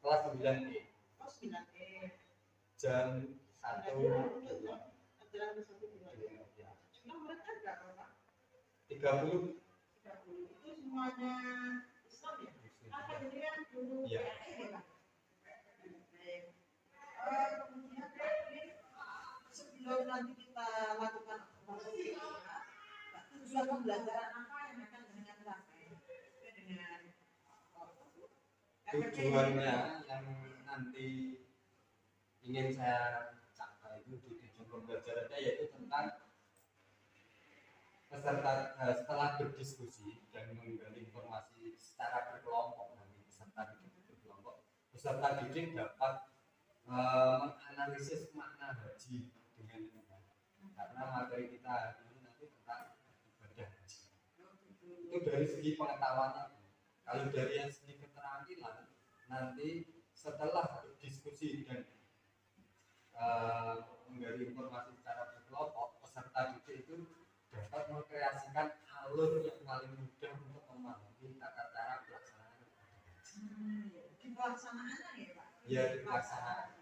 Kelas 9E. Jam 1 30 itu semuanya Islam ya? Apa jadinya dulu ya? Kemudian sebelum nanti kita lakukan tujuan pembelajaran apa yang akan dengan capai dengan tujuannya yang nanti ingin saya capai itu di tujuan pembelajarannya yaitu tentang peserta setelah berdiskusi dan menggali informasi secara berkelompok nanti peserta didik dapat menganalisis makna haji dengan benar karena materi kita hari ini nanti tentang ibadah haji itu dari segi pengetahuannya. Kalau dari yang segi keterampilan nanti setelah berdiskusi dan menggali informasi secara berkelompok peserta didik itu dapat mengkreasikan alur yang paling mudah untuk memahami tata cara pelaksanaan di pelaksanaan ya Pak? Ya di pelaksanaan.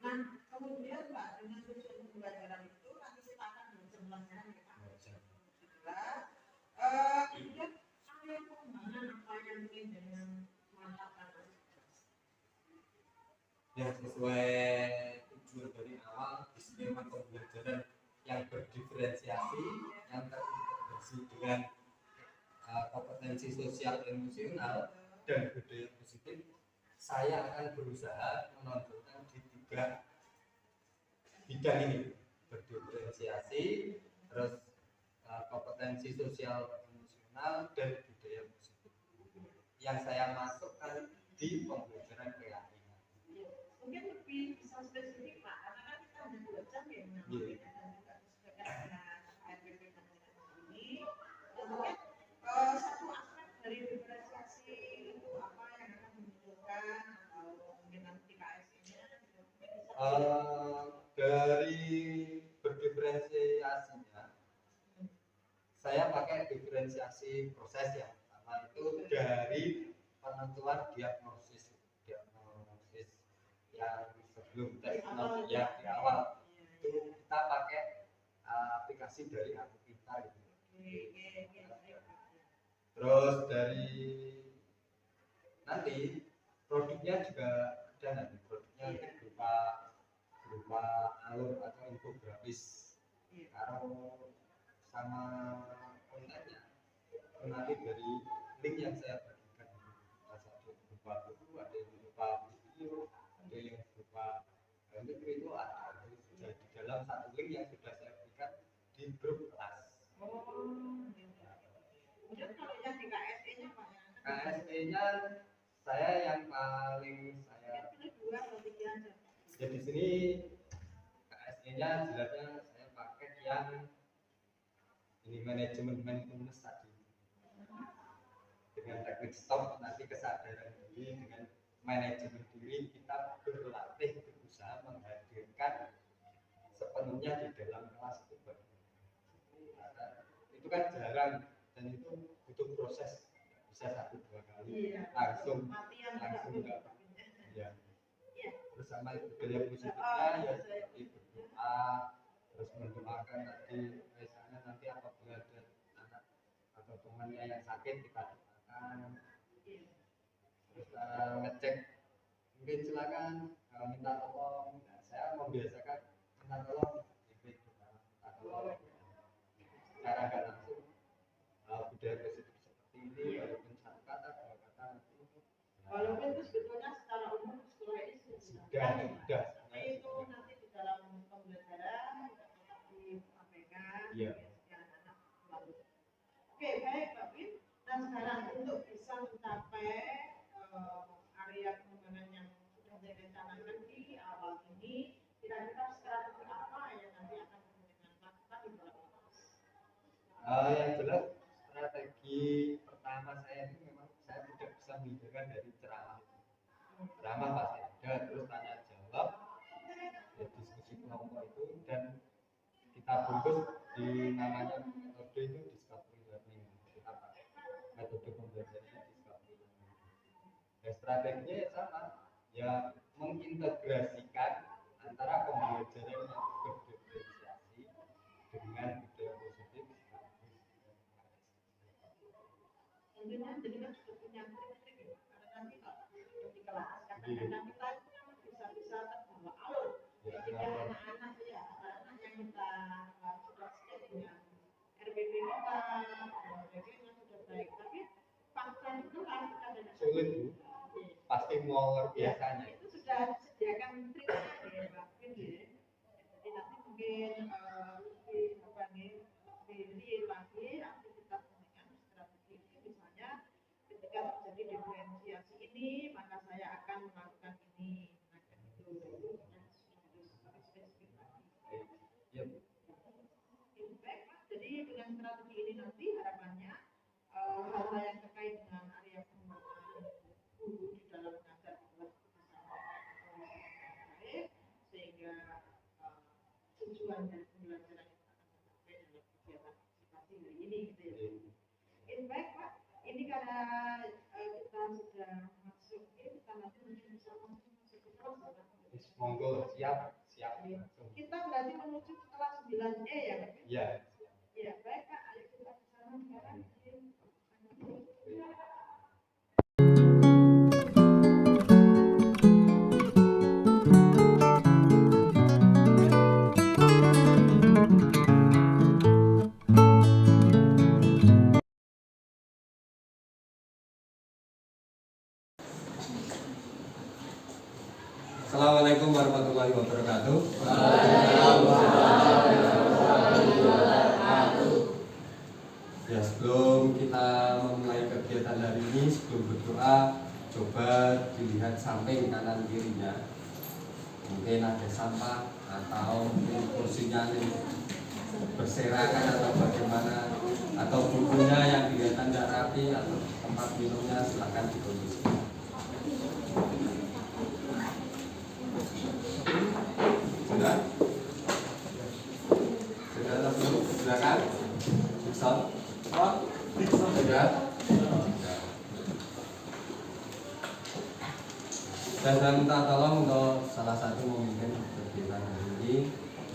Nah kemudian Pak dengan tujuan pembelajaran itu nanti kita akan belajar ya Pak. Kemudian area pengembangan apa yang ingin dengan mantapkan ya sesuai tujuan dari awal di skema pembelajaran yang berdiferensiasi, yang terintegrasi dengan kompetensi sosial emosional dan budaya positif. Saya akan berusaha menonjolkan di 3 bidang ini, berdiferensiasi, terus kompetensi sosial emosional dan budaya positif yang saya masukkan di pembelajaran keyakinan. Mungkin lebih bisa spesifik Pak, karena kan kita hanya 2 jam ya menyampaikan. Mungkin satu aspek dari diferensiasi itu apa yang akan dimunculkan atau mungkin nanti KS-nya dari berdiferensiasinya saya pakai diferensiasi proses yang pertama itu dari penentuan diagnosis yang sebelum tes ya di awal itu kita pakai aplikasi dari Aku Pintar gitu. Terus dari nanti produknya juga ada nanti produknya berupa alur atau infografis kalau sama kontennya nanti dari link yang saya bagikan ada berupa buku, ada yang berupa video, ada yang berupa itu ada dalam satu link yang sudah saya berikan di grup kelas. Kemudian kalau yang di KSE-nya Pak ya? KSE-nya saya yang paling saya dua atau tiga aja. Ya di sini KSE-nya jelasnya saya pakai yang ini manajemen mindfulness tadi. Dengan teknik stop nanti kesadaran diri, dengan manajemen diri kita berlatih berusaha menghadirkan sepenuhnya di dalam kelas itu. Itu kan jarang dan itu butuh proses, bisa 1-2 kali langsung enggak ya. Terus sama budaya positifnya ya seperti berdoa, terus mendoakan tadi misalnya nanti apabila ada anak atau temannya yang sakit kita doakan, terus ngecek mungkin silakan minta tolong. Nah, saya membiasakan minta tolong minta tolong secara nggak langsung. Budaya positif seperti ini walaupun satu kata dua kata walaupun itu sebetulnya secara umum sekolah ini sudah itu nanti di dalam pembelajaran di APK anak-anak baru. Oke, baik Pak Win. Dan sekarang untuk bisa mencapai area pengembangan yang sudah direncanakan di awal ini, kira-kira strategi apa yang nanti akan dengan lakukan di dalam kelas? Yang jelas strategi pertama saya itu memang saya tidak bisa menghindar dari ceramah pasti ada, terus tanya jawab ya, diskusi kelompok itu, dan kita bungkus di namanya metode itu discovery learning. Kita pakai metode pembelajarannya discovery learning. Dan strateginya ya sama, ya mengintegrasikan antara pembelajaran yang berdiferensiasi dengan budaya positif. Tentunya jadi kan sudah punya trik ya, karena nanti kalau di kelas kadang-kadang kita bisa terbawa alur ketika anak-anak anak yang kita sudah skip dengan RBP kita, RBP-nya sudah baik, tapi fakta itu kan kadang-kadang sulit Bu, pasti mau biasanya itu sudah disediakan triknya ya Pak Win ya. Jadi nanti mungkin lebih lagi aktivitas dengan strategi ini, misalnya ketika terjadi diferensiasi ini maka saya akan melakukan ini, itu harus spesifik lagi. Baik Pak, jadi dengan strategi ini nanti harapannya hal-hal yang terkait dengan area pengembangan guru di dalam mengajar kelas baik, sehingga tujuan dari pembelajaran itu akan tercapai dalam kegiatan partisipasi hari ini gitu ya. Baik Pak, ini karena kita sudah masuk, kita nanti mungkin bisa masuk ke kelas. Monggo, siap. Kita berarti menuju ke kelas 9E ya Pak? Iya. Ya, baik Pak, ayo kita ke sana sekarang. Assalamualaikum warahmatullahi wabarakatuh. Ya, sebelum kita memulai kegiatan hari ini, sebelum berdoa, coba dilihat samping kanan kirinya. Mungkin ada sampah atau mungkin kursinya berserakan atau bagaimana, atau bukunya yang kelihatan tidak rapi, atau tempat minumnya silakan dikondisikan. Sudah? Sudah langsung silakan. Bisa? Sudah? Dan saya minta tolong untuk salah satu memimpin kegiatan hari ini,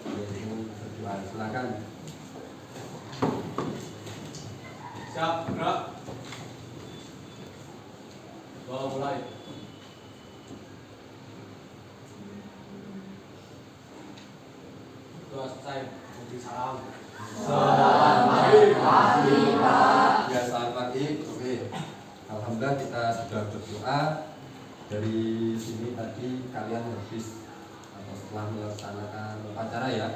yaitu berdoa. Silakan. Siap, gerak. Doa mulai. Doa selesai. Memberi salam. Selamat pagi, Pak. Ya, selamat pagi. Oke. Alhamdulillah kita sudah berdoa. Dari sini tadi kalian habis atau setelah melaksanakan upacara upacara ya,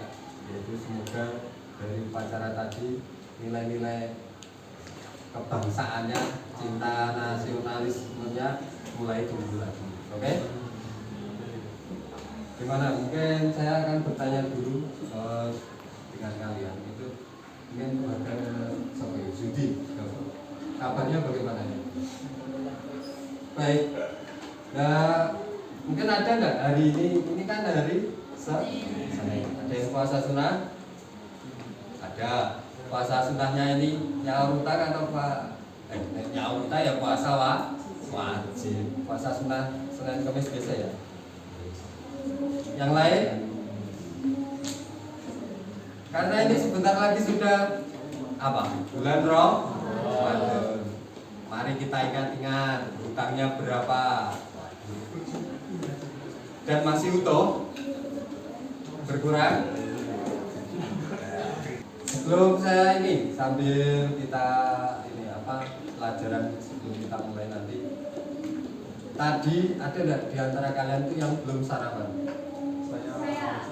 yaitu semoga dari upacara tadi nilai-nilai kebangsaannya, cinta nasionalismenya mulai tumbuh lagi. Oke? Gimana? Mungkin saya akan bertanya dulu dengan kalian. Itu mungkin kepada sebagai Judi, kabarnya bagaimana ya? Baik. Nah, mungkin ada nggak hari ini kan hari Senin. Ada yang puasa sunnah? Ada. Puasa sunnahnya ini nyaurutang atau nyaurutang ya puasa wajib. Puasa sunnah Senin Kamis biasa ya. Yang lain? Karena ini sebentar lagi sudah apa? Bulan Ramadan. Mari kita ingat-ingat hutangnya berapa. Dan masih utuh? Berkurang? Sebelum saya ini sambil kita pelajaran sebelum kita mulai nanti. Tadi ada nggak di antara kalian tuh yang belum sarapan? Saya.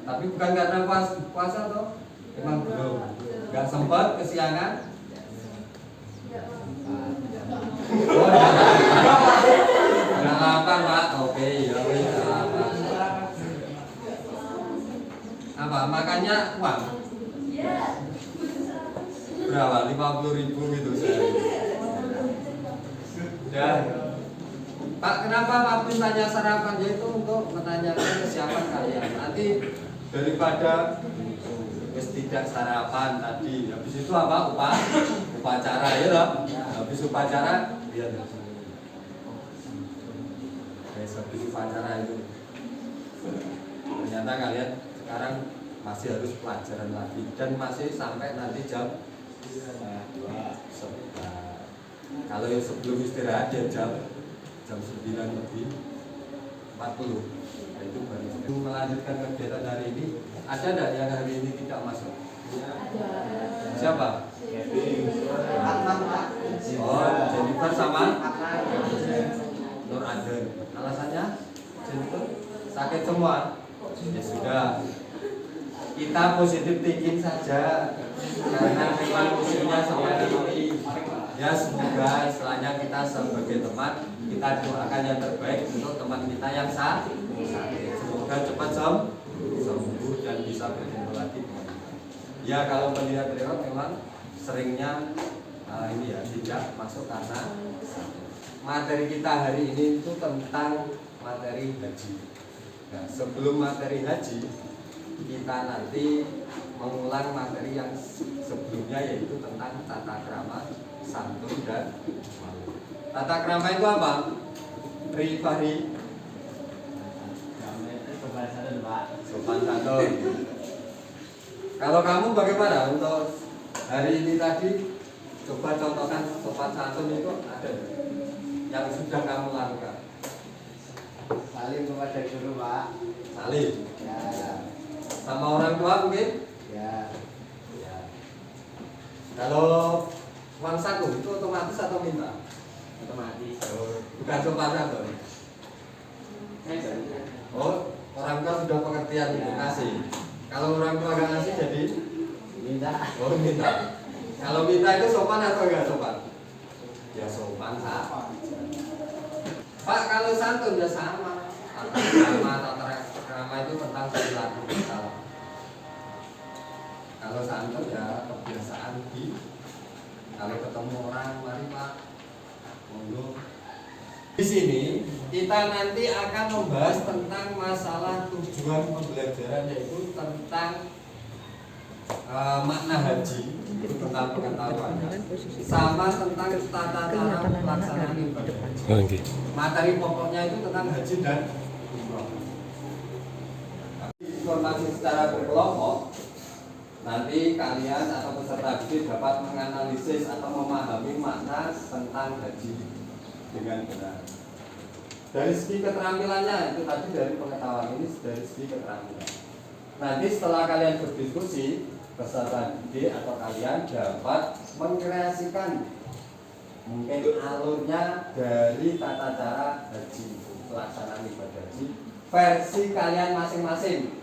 Tapi bukan karena puasa toh? Emang belum. Nggak sempat kesiangan? Oh, nggak lapar Pak. Oke, ya nggak lapar. Apa? Makannya uang? Berapa? 50.000 gitu sehari. Ya. Pak, kenapa Pak tanya sarapan? Yaitu untuk menanyakan kesiapan kalian. Nanti daripada tidak sarapan tadi, habis itu apa? Upacara ya loh. Habis upacara lihat ya. Habis upacara itu ternyata kalian sekarang masih harus pelajaran lagi dan masih sampai nanti jam 2 sebentar. Kalau yang sebelum istirahat ya jam 9:40. Nah, itu baru melanjutkan kegiatan hari ini. Ada enggak yang hari ini tidak masuk? Siapa? Oh, Jennifer sama Nur Aden. Alasannya Jennifer sakit semua. Ya sudah. Kita positif thinking saja karena memang musuhnya seperti ini. Ya semoga istilahnya kita sebagai teman kita doakan yang terbaik untuk teman kita yang sakit. Semoga cepat sembuh dan bisa berkumpul lagi. Ya kalau melihat lewat memang seringnya ini ya tidak masuk karena materi kita hari ini itu tentang materi haji. Nah, sebelum materi haji kita nanti mengulang materi yang sebelumnya yaitu tentang tata krama, santun dan malu. Tata krama itu apa? Rifari. Sopan santun. Kalau kamu bagaimana untuk hari ini tadi? Coba contohkan sopan santun itu ada yang sudah kamu lakukan. Salim kepada guru, Pak. Salim. Ya. Sama orang tua mungkin? Ya. Ya. Kalau uang saku itu otomatis atau minta? Otomatis. Oh, bukan sopan santun. Oh, orang tua sudah pengertian itu kasih. Kalau orang tua nggak ngasih jadi Minta. oh minta. Kalau minta itu sopan atau enggak sopan? Ya sopan Pak, kalau santun ya sama. Tata krama itu tentang perilaku kita. Kalau santun ya kebiasaan kalau ketemu orang, mari Pak, monggo. Di sini kita nanti akan membahas tentang masalah tujuan pembelajaran, yaitu tentang makna haji, itu tentang pengetahuannya, sama tentang tata cara pelaksanaan ibadah haji. Materi pokoknya itu tentang haji dan umroh. Informasi secara berkelompok, nanti kalian atau peserta didik dapat menganalisis atau memahami makna tentang haji dengan benar. Dari segi keterampilannya itu tadi dari pengetahuan, ini dari segi keterampilan. Nanti setelah kalian berdiskusi, peserta didik atau kalian dapat mengkreasikan mungkin alurnya dari tata cara haji, pelaksanaan ibadah haji versi kalian masing-masing.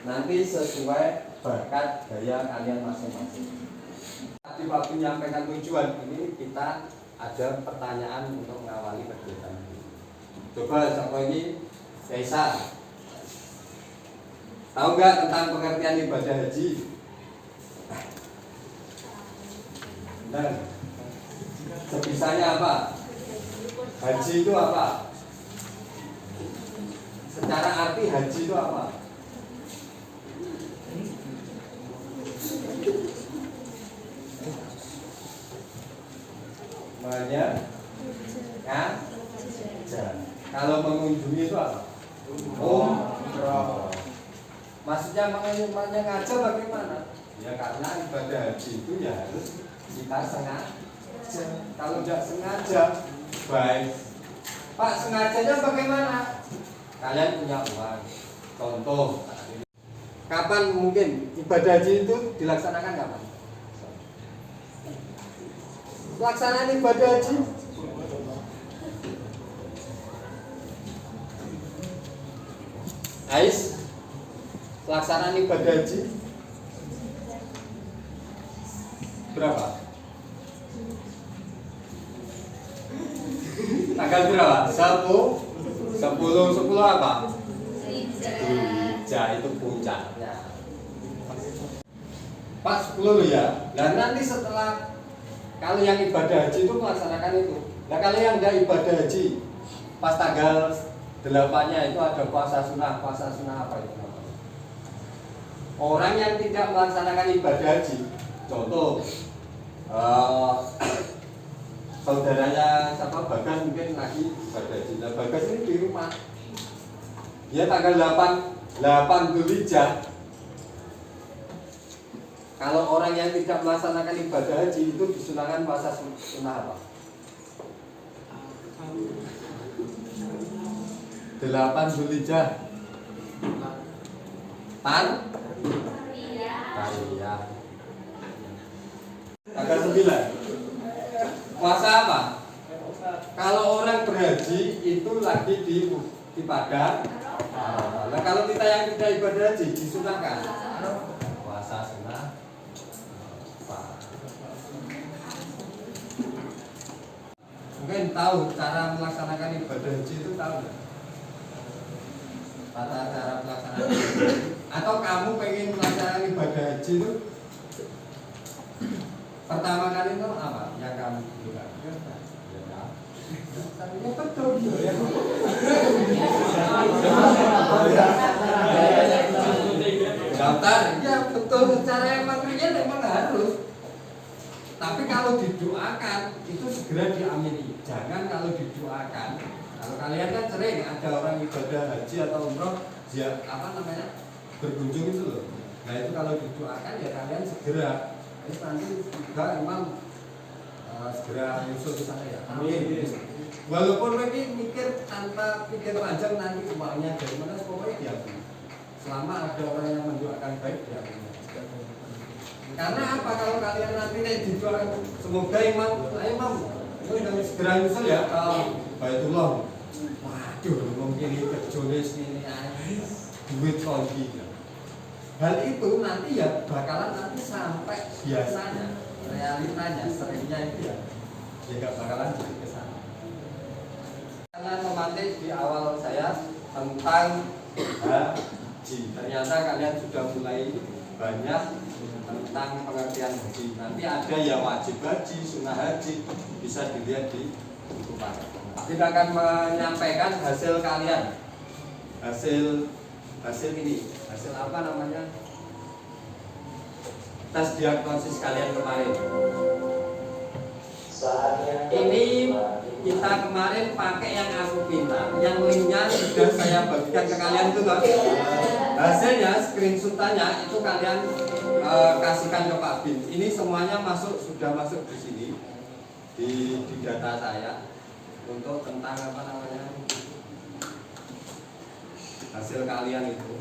Nanti sesuai bakat gaya kalian masing-masing. Tadi waktu menyampaikan tujuan ini kita ada pertanyaan untuk mengawali kegiatan ini. Coba siapa ini? Kaisa. Tahu nggak tentang pengertian ibadah haji? Benar. Sebisanya apa? Haji itu apa? Secara arti haji itu apa? Ya? Kalau mengunjungi itu apa? Umroh. Maksudnya mengunjungi ngajar bagaimana? Ya karena ibadah haji itu ya harus kita sengaja. Kalau tidak sengaja, baik. Pak, sengajanya bagaimana? Kalian punya uang. Contoh, kapan mungkin ibadah haji itu dilaksanakan kapan? Pelaksanaan ibadah haji Ais, pelaksanaan ibadah haji berapa? Tanggal berapa? 10 apa? Zulhijjah itu puncaknya. Pak 10 loh ya. Dan nanti setelah kalau yang ibadah haji itu melaksanakan itu. Nah kalau yang tidak ibadah haji pas tanggal 8-nya itu ada puasa sunnah apa itu? Orang yang tidak melaksanakan ibadah haji, contoh saudaranya siapa Bagas mungkin lagi ibadah haji. Nah Bagas ini di rumah, dia tanggal 8 Zulhijjah. Kalau orang yang tidak melaksanakan ibadah haji itu disunahkan puasa sunnah apa? 8 Zulhijjah. Tariyah. Tanggal 9. Puasa apa? Kalau orang berhaji itu lagi di Padang. Nah kalau kita yang tidak ibadah haji disunahkan puasa sunnah. Mungkin tahu cara melaksanakan ibadah haji itu tahu nggak? Cara pelaksanaan atau kamu pengen melaksanakan ibadah haji itu pertama kali itu apa yang kamu butuhkan? Ya betul ya. Daftar ya betul secara yang material memang harus. Tapi kalau didoakan itu segera diamini. Jangan kalau didoakan. Kalau kalian kan sering ada orang ibadah haji atau umroh, dia berkunjung itu loh. Nah itu kalau didoakan ya kalian segera. Nanti juga memang segera nyusul ke sana ya. Amin. Walaupun lagi mikir tanpa pikir panjang nanti uangnya dari mana, pokoknya diambil. Selama ada orang yang mendoakan baik diambil. Karena apa kalau kalian nanti didoakan semoga imam, ini segera nyusul ya ke Baitullah. Waduh, mungkin kerjones ini duit lagi. Hal itu nanti ya bakalan nanti sampai biasanya realitanya seringnya itu ya nggak bakalan jadi kesana. Kalian memantik di awal saya tentang haji. Ternyata kalian sudah mulai banyak tentang pengertian haji. Nanti ada yang wajib haji, sunnah haji, bisa dilihat di buku paket. Kita akan menyampaikan hasil kalian, hasil ini, hasil apa namanya? Tes diagnosis kalian kemarin. Ini kita kemarin pakai yang aku pinta, yang linknya sudah saya bagikan ke kalian itu kan. Hasilnya, screenshotannya itu kalian kasihkan ke Pak Bin. Ini semuanya sudah masuk di sini di data saya untuk tentang apa namanya hasil kalian itu.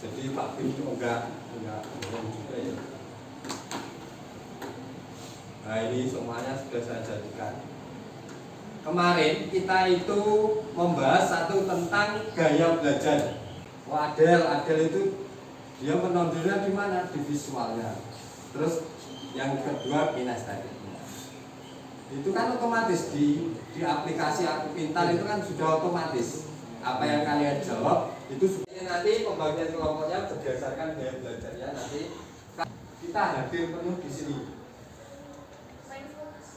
Jadi Pak Bin itu enggak bohong juga ya. Nah ini semuanya sudah saya jadikan. kemarin kita itu membahas satu tentang gaya belajar. Adel itu dia menonjolnya di mana? Di visualnya. Terus yang kedua kinestetik. Itu kan otomatis di aplikasi Aku Pintar itu kan sudah otomatis. Apa yang kalian jawab itu nanti pembagian kelompoknya berdasarkan gaya belajarnya nanti kita hadir penuh di sini.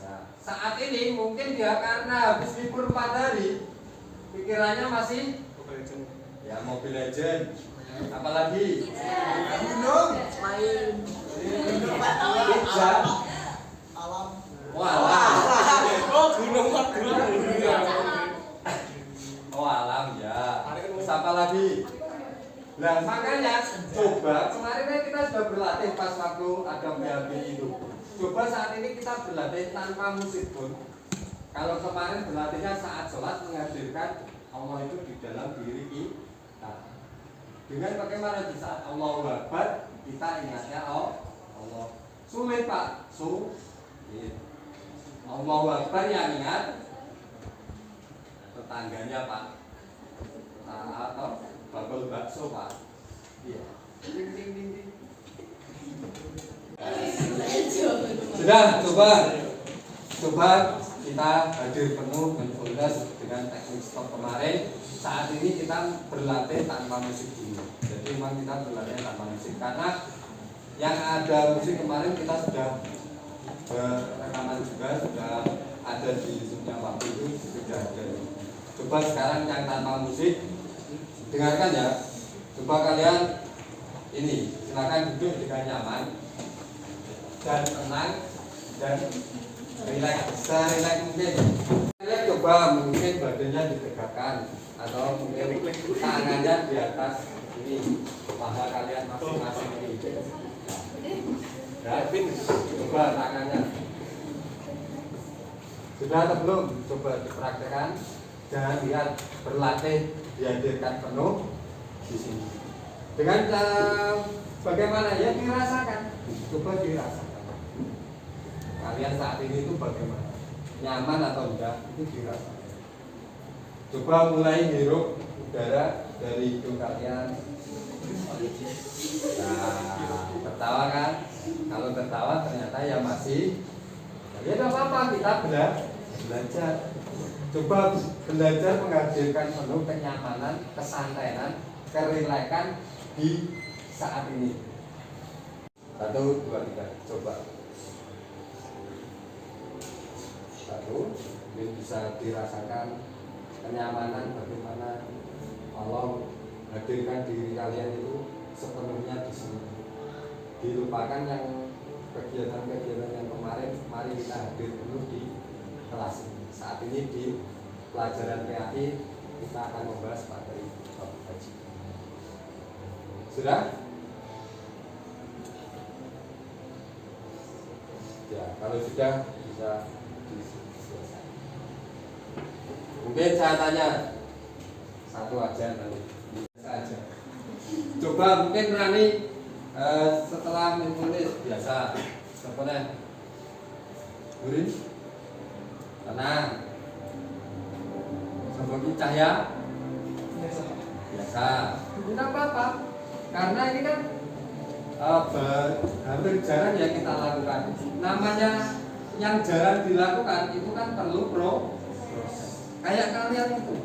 Nah, saat ini mungkin dia karena habis libur 4 hari pikirannya masih ya Mobile Legend, apalagi gunung main pizza alam. Oh alam ya. Terus apa lagi? Nah makanya coba kemarin kan kita sudah berlatih pas waktu ada PHB itu. Coba saat ini kita berlatih tanpa musik pun. Kalau kemarin berlatihnya saat sholat menghadirkan Allah itu di dalam diri kita. Dengan bagaimana di saat Allahu Akbar kita ingatnya Allah. Sulit Pak, sulit. Allahu Akbar yang ingat tetangganya Pak. Atau bakul bakso Pak. Iya. Ding. Sudah, coba kita hadir penuh menfokus dengan teknik stop kemarin. Saat ini kita berlatih tanpa musik dulu. Jadi memang kita berlatih tanpa musik karena yang ada musik kemarin kita sudah rekaman juga, sudah ada di YouTube-nya waktu itu sudah ada. Coba sekarang yang tanpa musik dengarkan ya. Coba kalian ini silakan duduk dengan nyaman dan tenang dan rileks mungkin. Kalian coba mungkin badannya ditegakkan atau mungkin tangannya di atas ini paha kalian masing-masing ini. Davin, coba tangannya. Sudah atau belum? Coba dipraktekkan. Jangan lihat berlatih dihadirkan penuh di sini. Dengan bagaimana ya dirasakan. Coba dirasakan. Kalian saat ini itu bagaimana? Nyaman atau enggak? Itu dirasakan. Coba mulai hirup udara dari hidung kalian. Nah, tertawa kan? Kalau tertawa ternyata ya masih ya tidak apa-apa, kita belajar. Coba belajar menghadirkan penuh kenyamanan, kesantaian, kerileksan di saat ini. 1, 2, 3, coba. 1, ini bisa dirasakan kenyamanan bagaimana Allah hadirkan diri kalian itu sepenuhnya di sini. Dilupakan yang kegiatan-kegiatan yang kemarin, mari kita hadir penuh di kelas ini. Saat ini di pelajaran PAI kita akan membahas materi bab haji. Sudah? Ya, kalau sudah bisa diselesaikan. Mungkin saya tanya satu aja nanti, bisa aja. Coba mungkin Rani setelah menulis biasa, sebenarnya Guri, tenang, seperti cahaya biasa, tidak apa-apa, karena ini kan hampir jarang ya kita lakukan. Namanya yang jarang dilakukan itu kan perlu proses. Kayak kalian itu,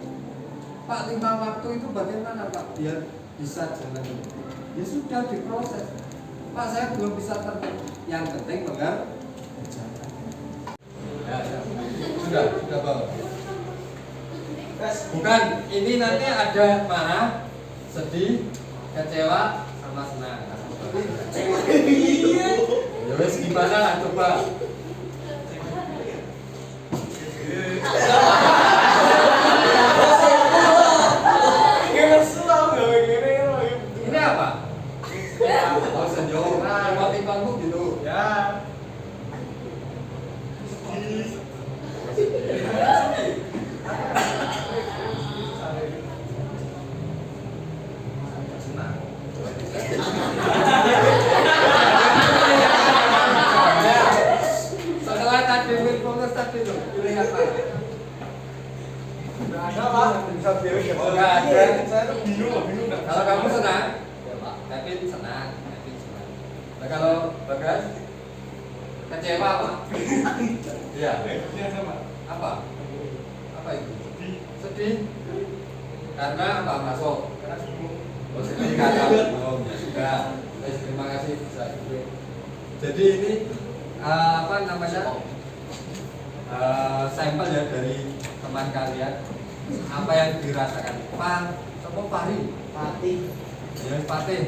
Pak 5 waktu itu bagaimana Pak biar bisa jalan? Ya sudah diproses. Pak saya belum bisa tertib. Yang penting mengerjakan. Ya. Sudah Bang. Bukan, ini nanti ada marah, sedih, kecewa, sama senang. Ya wes gimana lah coba. Ini apa? Oh senyum, emotikonku gitu. Ya. Senang. Setelah tadi fokus tadi tuh, pilih apa? apa? Iya. Apa? Apa itu? Sedih. Karena apa masuk? Oh, sedih karena belum. Ya sudah. Terima kasih. Jadi ini apa namanya? Sampel ya dari teman kalian. Apa yang dirasakan? Pari. Ya, Pati.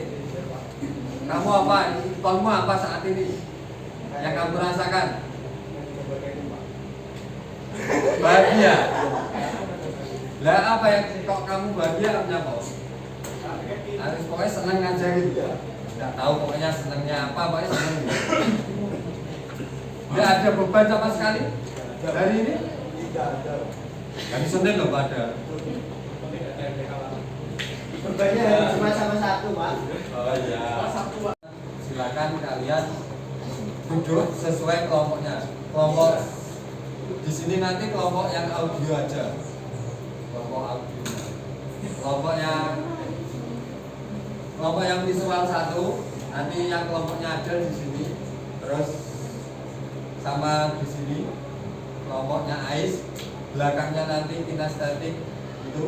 Kamu apa? Kamu apa saat ini? Yang kamu rasakan? Bahagia. Lah apa yang kok kamu bahagia apa? Harus pokoknya seneng aja gitu. Nggak tahu pokoknya senengnya apa, pokoknya seneng. Nggak ada beban sama sekali hari ini? Tidak ada. Hari Senin loh pada. Bebannya cuma sama satu, Pak. Oh iya. Silakan kalian duduk sesuai kelompoknya. Kelompok di sini nanti kelompok yang audio aja. Kelompok audio. Kelompok yang visual satu, nanti yang kelompoknya ada di sini. Terus sama di sini kelompoknya AIS, belakangnya nanti kinestetik itu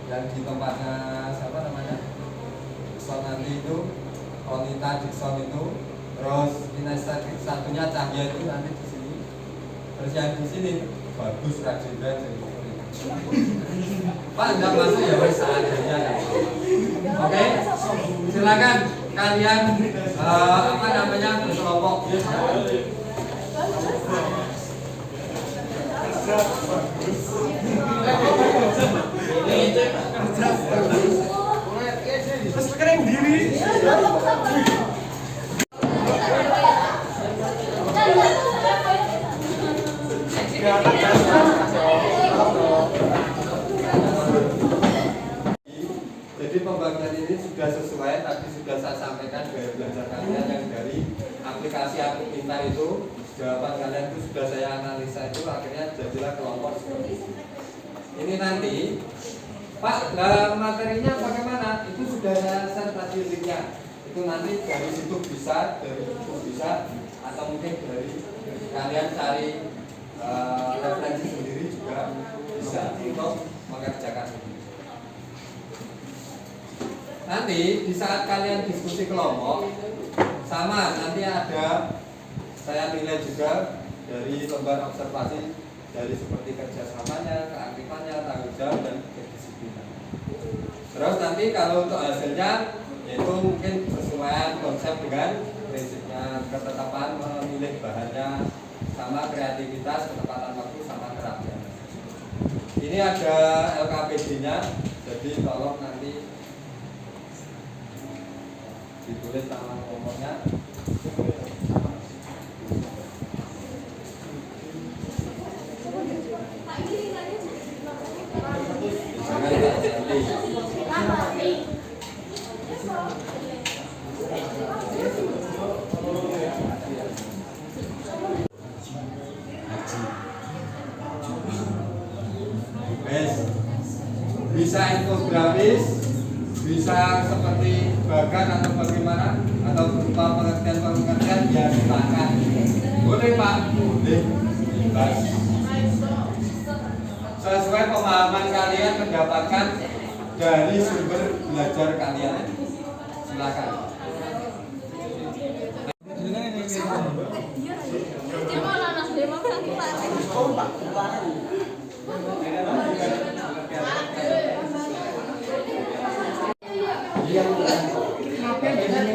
yang di tempatnya siapa namanya? Dikson nanti itu, Konita Dikson itu, terus kinestetik satunya Cahya itu nanti di sini. Terus yang di sini bagus Rajendra jadi Pak enggak masuk ya wes seadanya ya. Oke, silakan kalian apa namanya berkelompok. Terus kering diri. Jadi pembagian ini sudah sesuai, tapi sudah saya sampaikan gaya belajar kalian yang dari aplikasi Aku Pintar itu, jawaban kalian itu sudah saya analisa itu, akhirnya jadilah kelompok seperti ini. Ini nanti, Pak, materinya bagaimana? Itu sudah saya share tadi linknya. Itu nanti dari situ bisa, dari situ bisa, atau mungkin dari kalian cari referensi sendiri juga bisa untuk mengerjakan ini. Nanti di saat kalian diskusi kelompok sama, nanti ada saya nilai juga dari lembar observasi dari seperti kerjasamanya, keaktifannya, tanggung jawab dan kedisiplinan. Terus nanti kalau untuk hasilnya yaitu mungkin kesesuaian konsep dengan prinsipnya, ketetapan memilih bahannya, sama kreativitas, ketepatan waktu, sama kerapian. Ini ada LKPD-nya, jadi tolong nanti ditulis nama kelompoknya. Bisa infografis, bisa seperti bagan atau bagaimana, atau berupa pengertian ya silakan. Boleh Pak, boleh. Bebas. Sesuai pemahaman kalian mendapatkan dari sumber belajar kalian. Silakan.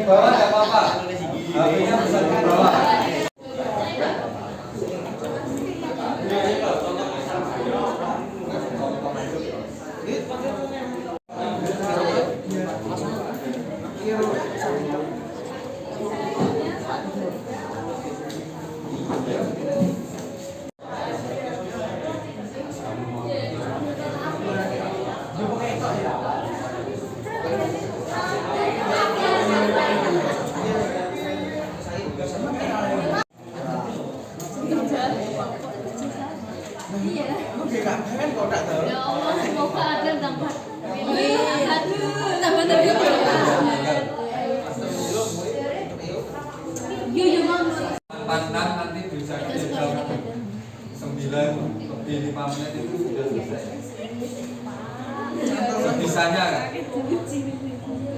Bawah tidak apa-apa. HP-nya bisa di bawah.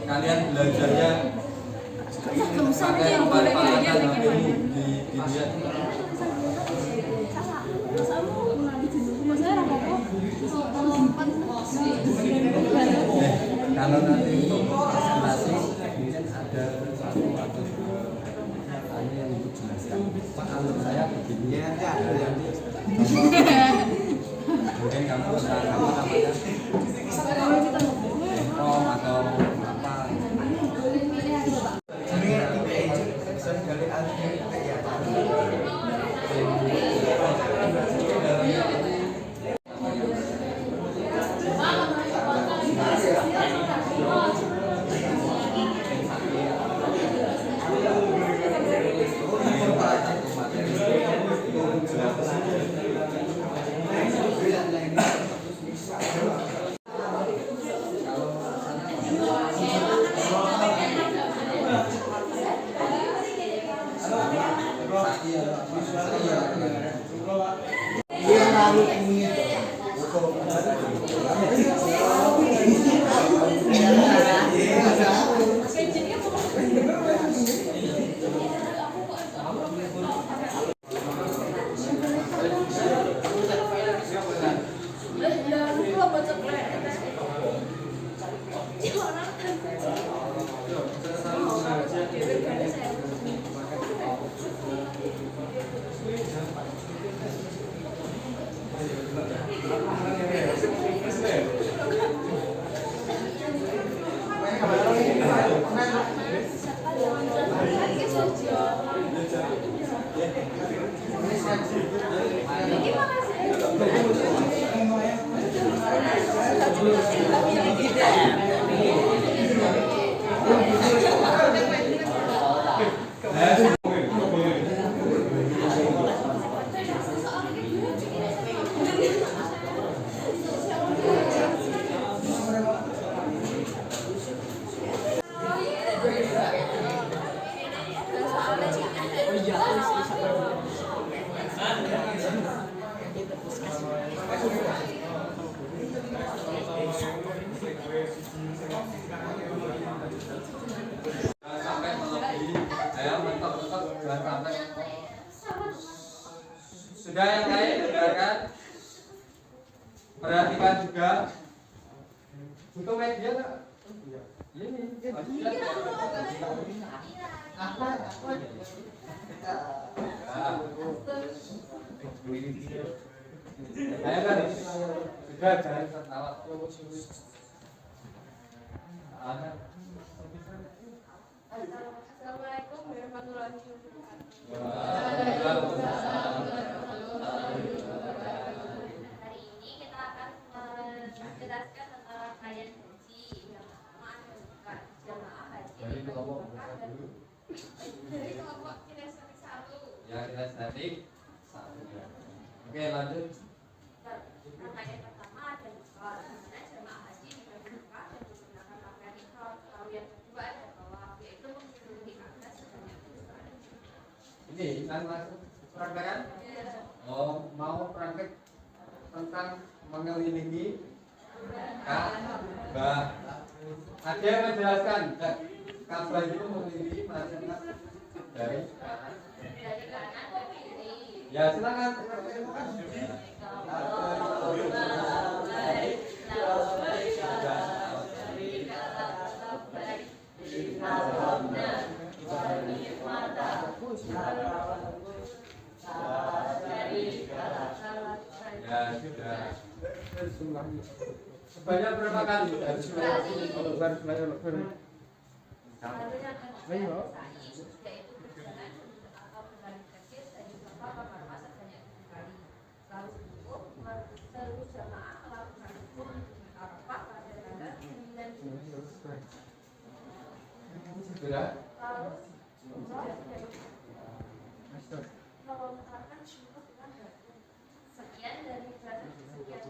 kalian belajarnya pakai pemanfaatan HP-mu dilihat. Kalau nanti untuk presentasi mungkin ada satu atau dua pertanyaan yang untuk jelaskan. Pak, alur saya begini ya, nanti ada yang mungkin kamu bisa namanya Prom atau apa. Sampai melebihi, saya mentok-mentok jangan sampai. Sudah yang lain dengarkan, perhatikan juga. Butuh media nggak? Ini. Apa? Saya kan sudah jangan tertawa. Assalamualaikum warahmatullahi wabarakatuh. Hari ini kita akan menjelaskan tentang rangkaian haji yang pertama adalah jamaah haji dari kelompok kinestetik 1. Ya, kinestetik 1. Oke, lanjut. Rangkaian pertama adalah jamaah haji dibagi 4 dan menggunakan pakaian ihram. Lalu yang kedua adalah yaitu mengelilingi Ka'bah sebanyak 3 kali. Ini kan masuk praktekan? Oh, mau praktek tentang mengelilingi Ka'bah. Ada yang menjelaskan? Ka'bah itu mengelilingi masyarakat dari kanan ke kiri. ya silakan. Ya sudah. Sebanyak berapa kali? Sudah? Sekian dari sekian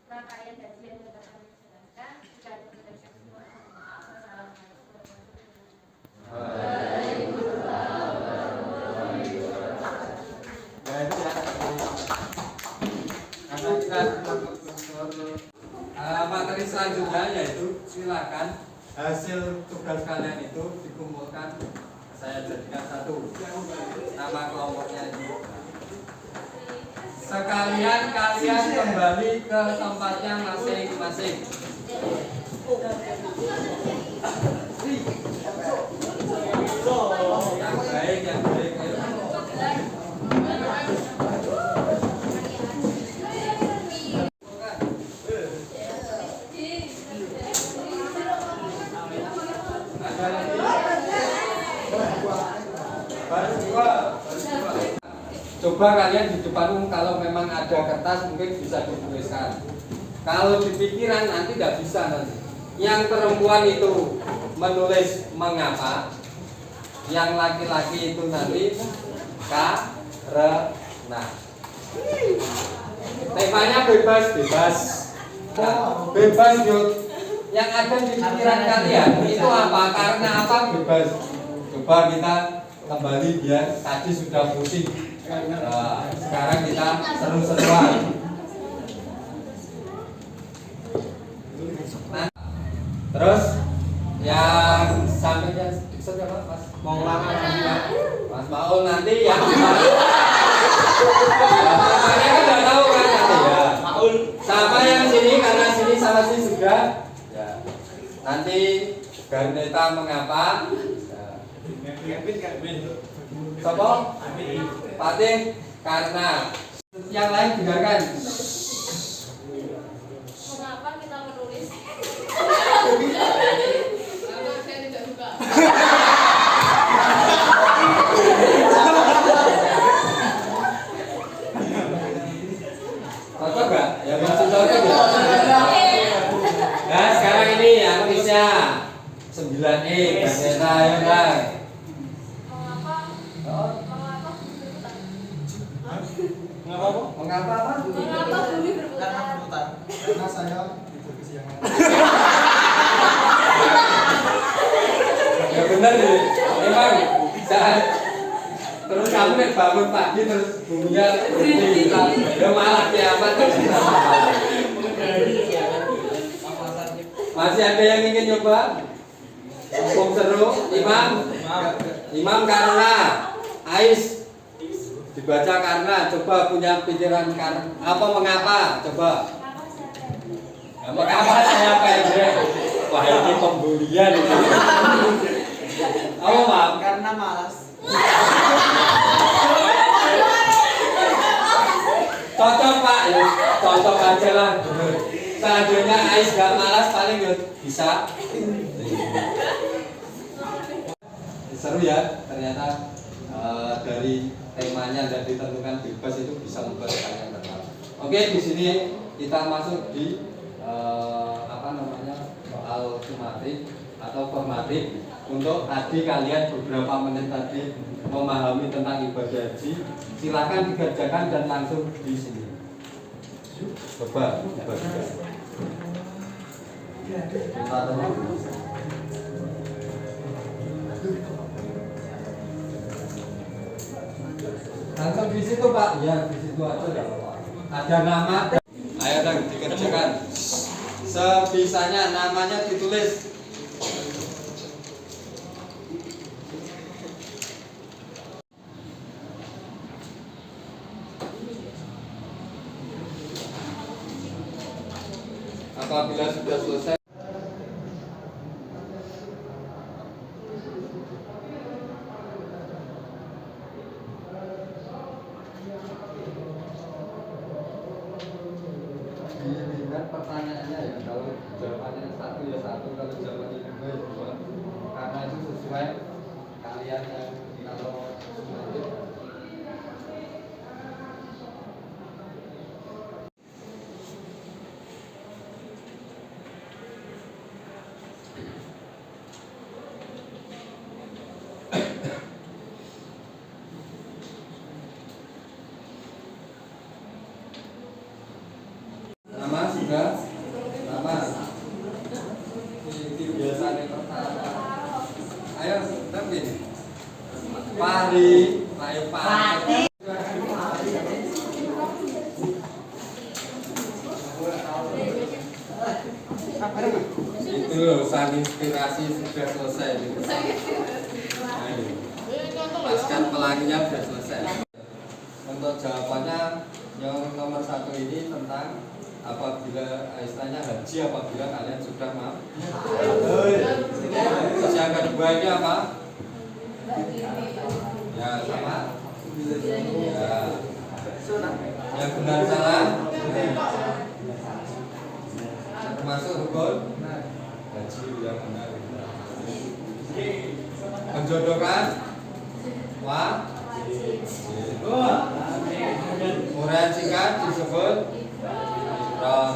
rangkaian haji yang dapat kami jelaskan. Jika ada pertanyaan semua, maaf. Materi selanjutnya yaitu silakan hasil tugas kalian itu dikumpulkan, saya jadikan satu nama kelompoknya ini. Sekalian kalian kembali ke tempatnya masing-masing. Yang baik, yang baik. Coba kalian di depan umum kalau memang ada kertas mungkin bisa dituliskan. Kalau di pikiran nanti tidak bisa nanti. Yang perempuan itu menulis mengapa, yang laki-laki itu nanti karena. Temanya bebas. Nah, bebas yuk. Yang ada di pikiran kalian itu apa? Karena apa bebas. Coba kita kembali biar tadi sudah pusing. Nah, sekarang kita seru-seruan. Nah, terus yang sampainya siapa Mas? Mau lama Mas Maul nanti yang namanya kan udah tahu kan nanti ya. Maul sama yang sini karena sini sama sini sudah. Ya. Nanti Garneta mengapa? Sopo? Fatih karena. Yang lain dengarkan. Mengapa kita menulis? Karena saya tidak suka. Cocok nggak? Ya masih cocok ya. Nah sekarang ini yang tulisnya 9E Garneta ya kan. Mengapa apa? Mengapa bumi berputar? Karena saya tidur kesiangan. Ya benar nih. Memang saat terus kamu nih bangun pagi terus buminya berhenti. Ya malah kiamat terus. Masih ada yang ingin nyoba? Mumpung seru, Imam karena Ais dibaca karena, coba punya pikiran karena apa mengapa, coba. Ya, mengapa saya pendek? Wah ini pembulian ini. Apa Mam? Karena malas. Cocok Pak, ya cocok aja lah. Seandainya Ais gak malas paling ya bisa. Seru ya ternyata dari temanya dan ditentukan bebas itu bisa membuat kalian tertawa. Oke, di sini kita masuk di soal sumatif atau formatif. Untuk tadi kalian beberapa menit tadi memahami tentang ibadah haji, silakan dikerjakan dan langsung di sini. Coba bagikan. Langsung di situ Pak, ya di situ aja dah. Ada nama, ayo dan dikerjakan. Sebisanya namanya ditulis. Apabila sudah selesai. Pertanyaannya ya, kalau jawabannya satu ya satu, kalau jawabannya dua ya dua, karena itu sesuai kalian yang kalau nanti. Nama sudah, nama ini biasanya pertama. Ayo, tapi Pari, ayo Pari. Itu loh, bosan inspirasi sudah selesai. Paskan pelanginya sudah selesai. Untuk jawabannya yang nomor 1 ini tentang apabila istilahnya haji apabila kalian sudah maaf. Terus yang kedua ini apa? Ya sama. Ya. Yang benar salah. Termasuk rukun haji yang benar. Menjodohkan Uraian singkat disebut ifrad.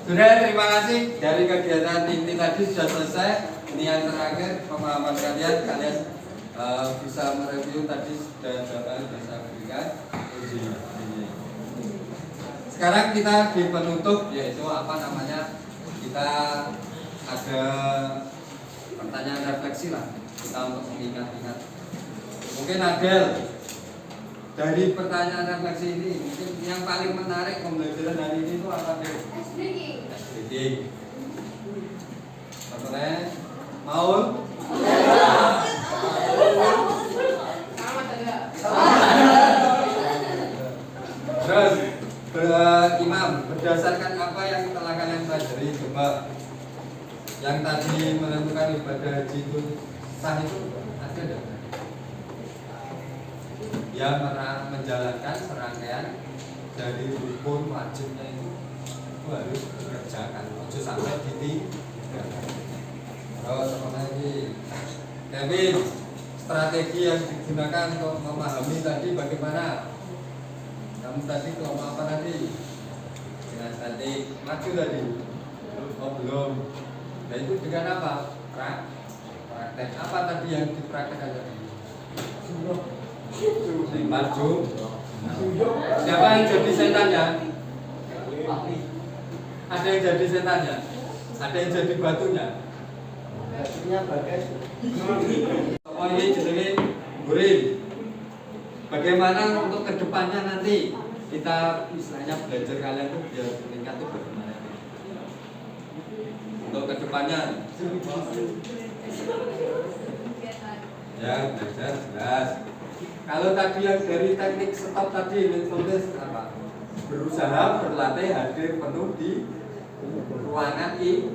Sudah, terima kasih. Dari kegiatan ini tadi sudah selesai. Ini yang terakhir pemahaman kalian. Kalian bisa mereview tadi dan jawaban bisa berikan. Sekarang kita di penutup, yaitu apa namanya? Kita ada pertanyaan refleksi lah. Kita untuk mengingat-ingat. Mungkin Adel, dari pertanyaan refleksi ini, mungkin yang paling menarik pembelajaran hari ini itu apa deh? Ice breaking. Pertanyaan, Maul? Terus, Imam, berdasarkan apa yang telah kalian pelajari, coba yang tadi menentukan ibadah haji itu sah itu ada tidak? Yang menjalankan serangkaian dari rukun wajibnya itu harus dikerjakan, ojo sampai ditinggalkan. Terus apa lagi? Kevin, strategi yang digunakan untuk memahami tadi bagaimana? Kamu tadi kelompok apa tadi? Dengan statik maju tadi? Oh belum. Nah itu dengan apa? Praktek. Apa tadi yang dipraktekkan tadi? Maju. Siapa yang jadi setannya? Ada yang jadi setannya? Ada yang jadi batunya? Batunya bagai. Oh ini jadi gurin. Bagaimana untuk kedepannya nanti kita istilahnya belajar kalian tuh biar meningkat tuh bagaimana? Untuk kedepannya ya belajar jelas. Kalau tadi yang dari teknik stop tadi menulis apa? Berusaha berlatih hadir penuh di ruangan ini.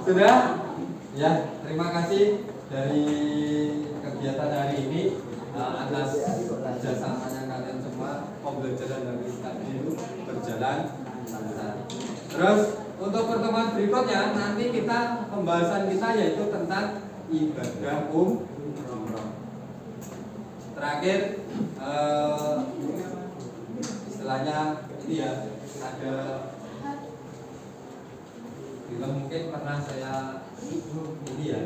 Sudah? Ya, terima kasih dari kegiatan hari ini. Atas kerjasamanya kalian semua, pembelajaran dari tadi itu berjalan lancar. Terus untuk pertemuan berikutnya nanti kita pembahasan kita yaitu tentang ibadah umroh. Terakhir istilahnya ini ya, ada film mungkin pernah saya ini ya.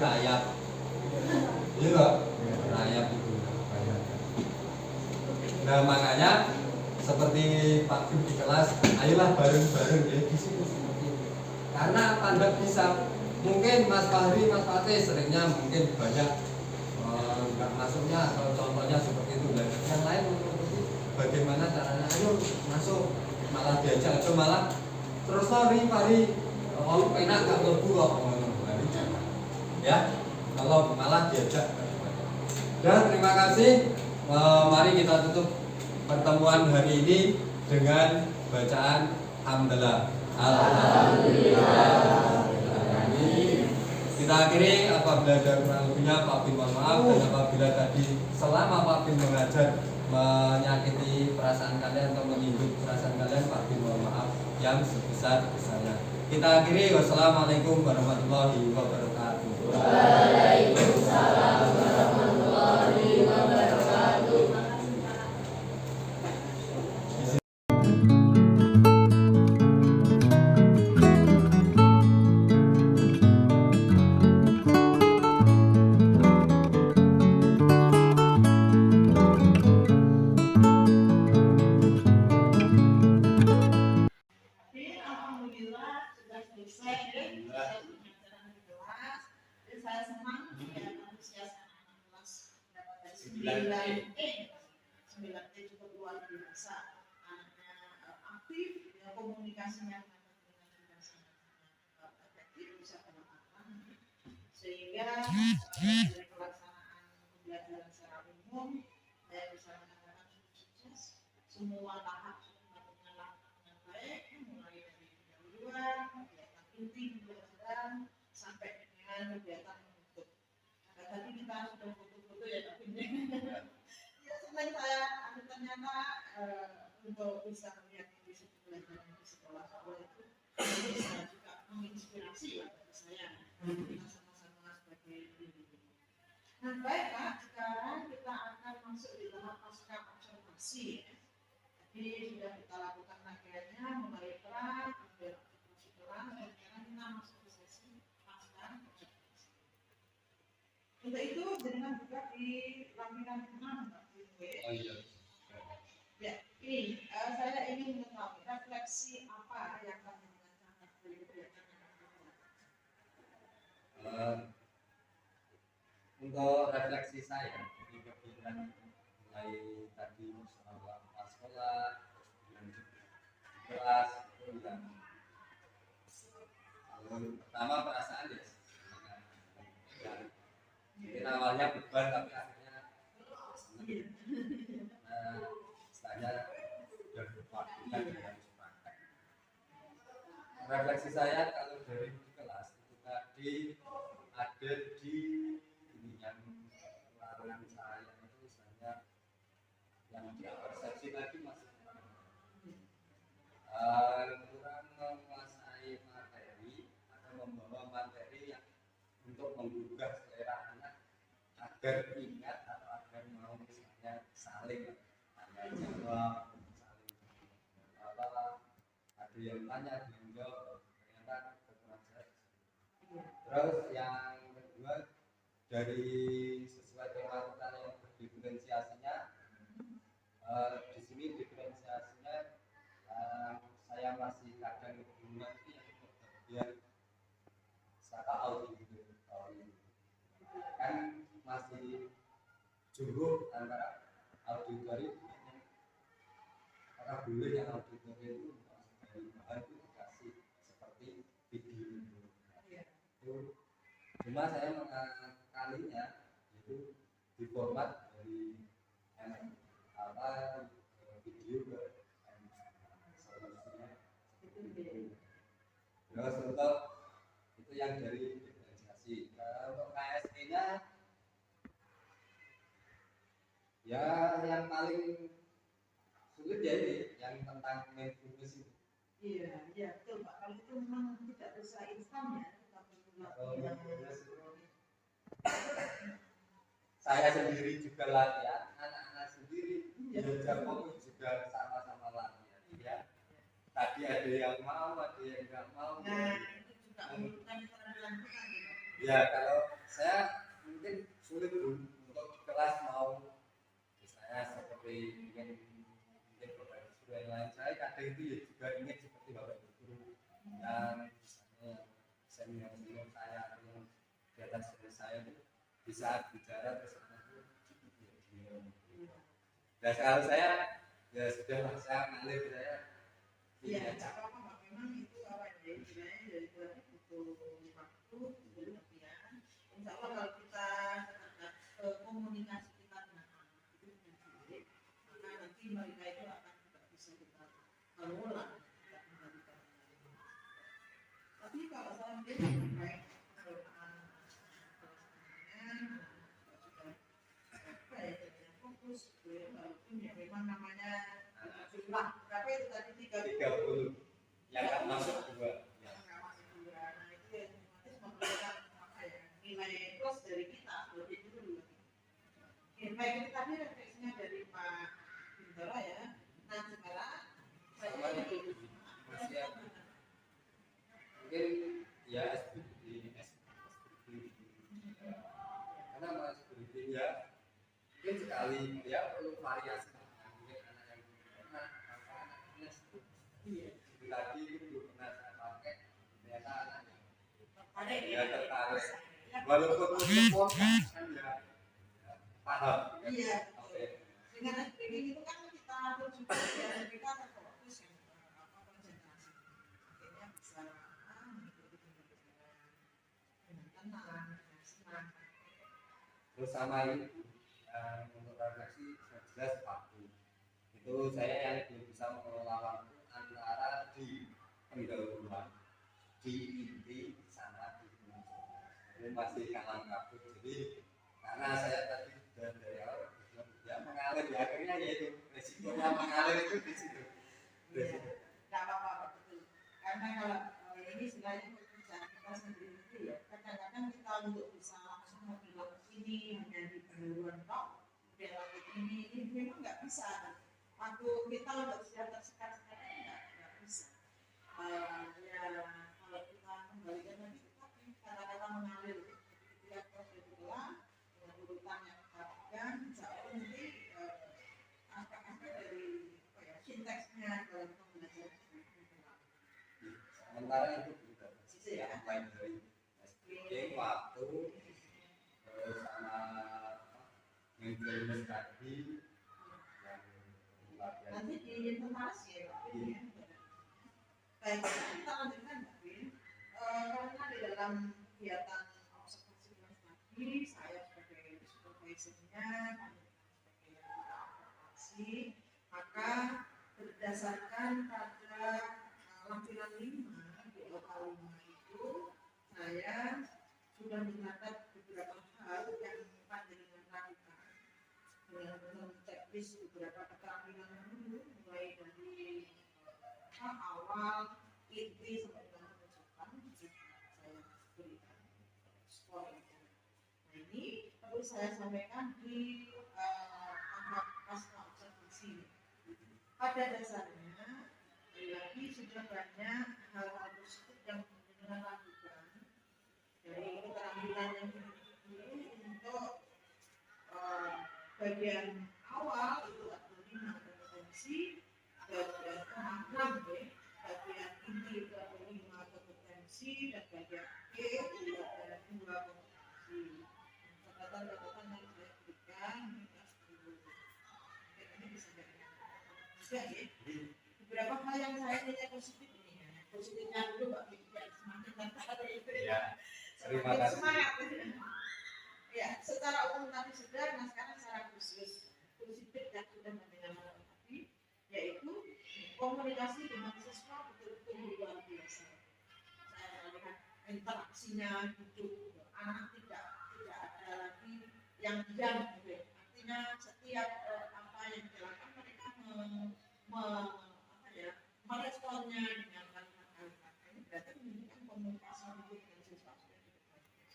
Rayap, iya nggak? Rayap itu. Nah makanya seperti Pak Bim di kelas, ayolah bareng-bareng ya di situ seperti itu. Karena apa nggak bisa? Mungkin Mas Fahri, Mas Fatih seringnya mungkin banyak nggak masuknya atau contohnya seperti itu. Dan yang lain mengikuti bagaimana caranya? Ayo masuk, malah diajak atau malah terus Fahri, kalau enak nggak lebu kok. Ya, kalau malah diajak. Dan terima kasih. Mari kita tutup pertemuan hari ini dengan bacaan hamdalah. Alhamdulillah. Kita akhiri apabila ada kurang lebihnya Pak Bim mohon maaf, dan apabila tadi selama Pak Bim mengajar menyakiti perasaan kalian atau menyinggung perasaan kalian, Pak Bim mohon maaf yang sebesar-besarnya. Kita akhiri, wassalamualaikum warahmatullahi wabarakatuh. Waalaikumsalam warahmatullahi wabarakatuh. 9E juga luar biasa, anaknya aktif, ya, komunikasinya efektif, bisa bermakna, sehingga dari pelaksanaan pembelajaran secara umum saya bisa mengatakan sukses, semua tahap sudah dilakukan dengan baik, mulai dari pendahuluan, kegiatan inti pembelajaran sampai dengan kegiatan menutup. Nah, tadi kita sudah foto-foto ya, tapi ya senang saya ternyata untuk bisa melihat kondisi pembelajaran di sekolah-sekolah itu bisa juga menginspirasi ya bagi saya. Kita sama-sama sebagai guru. Nah baik Pak, sekarang kita akan masuk di tahap pasca observasi ya. Jadi sudah kita lakukan rangkaiannya mulai peran, kemudian observasi peran, dan sekarang kita masuk ke sesi pasca observasi. Untuk itu jangan juga di lampiran 6 Pak Bimwe. Oh iya. Ya, ini saya ingin mengetahui refleksi apa yang akan dirasakan dari kegiatan yang akan dilakukan. Untuk refleksi saya di kegiatan mulai tadi bersama sekolah dan kelas itu yang pertama perasaan ya mungkin awalnya beban tapi akhirnya senang. Nah, setelahnya sudah waktunya dengan praktek. Refleksi saya kalau dari kelas itu tadi ada di ini yang larangan saya itu misalnya yang persepsi tadi masih kurang menguasai materi atau membawa materi yang untuk menggugah selera anak agar ingat atau agar mau misalnya saling tanya jawab, saling apa ada yang tanya ada yang jawab, ternyata kekurangan saya. Terus yang kedua dari sesuai tema kita yang diferensiasinya di sini diferensiasinya saya masih kadang kebingungan itu yang bagian kata audio kan masih jumlah antara auditori apakah boleh yang auditori itu dari bahan itu dikasih seperti video itu. Cuma saya mengakalinya itu di format dari video ke solusinya seperti itu. Terus untuk itu yang dari diferensiasi. Untuk KSD nya ya yang paling sulit ya ini yang tentang mindfulness itu. Iya, betul Pak. Kalau itu memang tidak bisa instan ya. Kalau mindfulness itu saya sendiri juga latihan, anak-anak sendiri belajar fokus juga sama-sama latihan ya. Tadi ada yang mau, ada yang nggak mau. Nah, itu juga memerlukan keterampilan kita gitu. Ya kalau saya mungkin sulit untuk kelas mau misalnya seperti ingin bapak ibu yang lain, saya kadang itu ya juga ingin seperti bapak ibu yang misalnya senior saya atau yang di atas saya itu bisa bicara terus nah kalau saya ya sudah lah saya mengalir saya Iya, apa-apa memang itu apa ya istilahnya dari tadi butuh waktu, butuh latihan. Insya Allah kalau kita komunikasi kita dengan anak itu dengan baik, maka nanti mereka itu akan juga bisa kita kelola, kita kembalikan. Tapi kalau saya melihat terkait kelolaan fokus, walaupun ya memang namanya jumlah berapa itu tadi 30 yang nggak masuk juga ya. Nggak masuk juga. Nah itu ya otomatis memberikan apa ya nilai plus dari kita lebih dulu. Oke, baik itu tadi refleksinya dari Pak Bintara ya. Nah sekarang Sama itu masih mungkin ya SPB karena mas SPB ya mungkin sekali ya perlu variasi mungkin anak yang pernah anak-anaknya tadi itu belum pernah saya pakai ternyata anaknya ya tertarik walaupun support kan ya paham. Iya. Oke. Dengan SPG itu kan kita tujukan ya mereka akan fokus yang konsentrasi. Akhirnya bisa mengikuti pembelajaran dengan tenang, dengan senang. Terus sama ini untuk refleksi jelas waktu. Itu saya yang belum bisa mengelola waktu antara di pendahuluan, di inti sama di ujung. Ini masih kalang kabut. Jadi karena saya tadi sudah dari awal ya mengalir di akhirnya yaitu resikonya mengalir itu di situ. Tidak apa-apa betul. Karena kalau ini sebenarnya pekerjaan kita sendiri itu ya kadang-kadang kita untuk bisa langsung membilang ini hanya di pendahuluan tok, kemudian lanjut ini memang nggak bisa. Waktu kita untuk sudah tersekat-sekat nggak bisa. Ya kalau kita kembalikan lagi kata-kata mengalir ketika proses ulang dengan urutan yang kita pegang, insya Allah nanti apa dari sinteksnya dalam pembelajaran Sementara itu juga yang lain dari SPG waktu terus sama maintenance tadi yang latihan. nanti di informasi ya Pak Win. Baik, kita lanjutkan Pak Win. Karena di dalam kegiatan observasi kelas tadi saya sebagai supervisornya, kami sebagai observasi, maka berdasarkan pada lampiran 5 di lokal 5 itu saya sudah mencatat beberapa hal yang panjenengan lakukan dengan checklist beberapa keterampilan dulu mulai dari awal inti sampai dengan penutupan saya berikan skor itu. Nah ini perlu saya sampaikan di tahap pasca observasi. Pada dasarnya lagi sudah banyak hal-hal positif yang benar lakukan dari keterampilan yang dulu untuk bagian awal itu ada 5 kompetensi, bagian 6 bagian inti itu ada 5 kompetensi dan bagian E itu ada 2 kompetensi. Catatan-catatan yang saya berikan ini bisa jadi beberapa hal yang saya nilai positif ini ya. Positifnya dulu Pak Bikin semakin tertarik itu ya. Terima kasih. Semangat. Ya, secara umum tadi sudah, nah sekarang secara khusus positif yang sudah mendengar tadi yaitu komunikasi dengan siswa betul-betul luar biasa. Saya melihat interaksinya hidup, anak tidak ada lagi yang diam, artinya setiap apa yang dilakukan mereka meresponnya dengan kalimat-kalimat ini berarti menunjukkan komunikasi hidup dengan siswa sudah cukup bagus.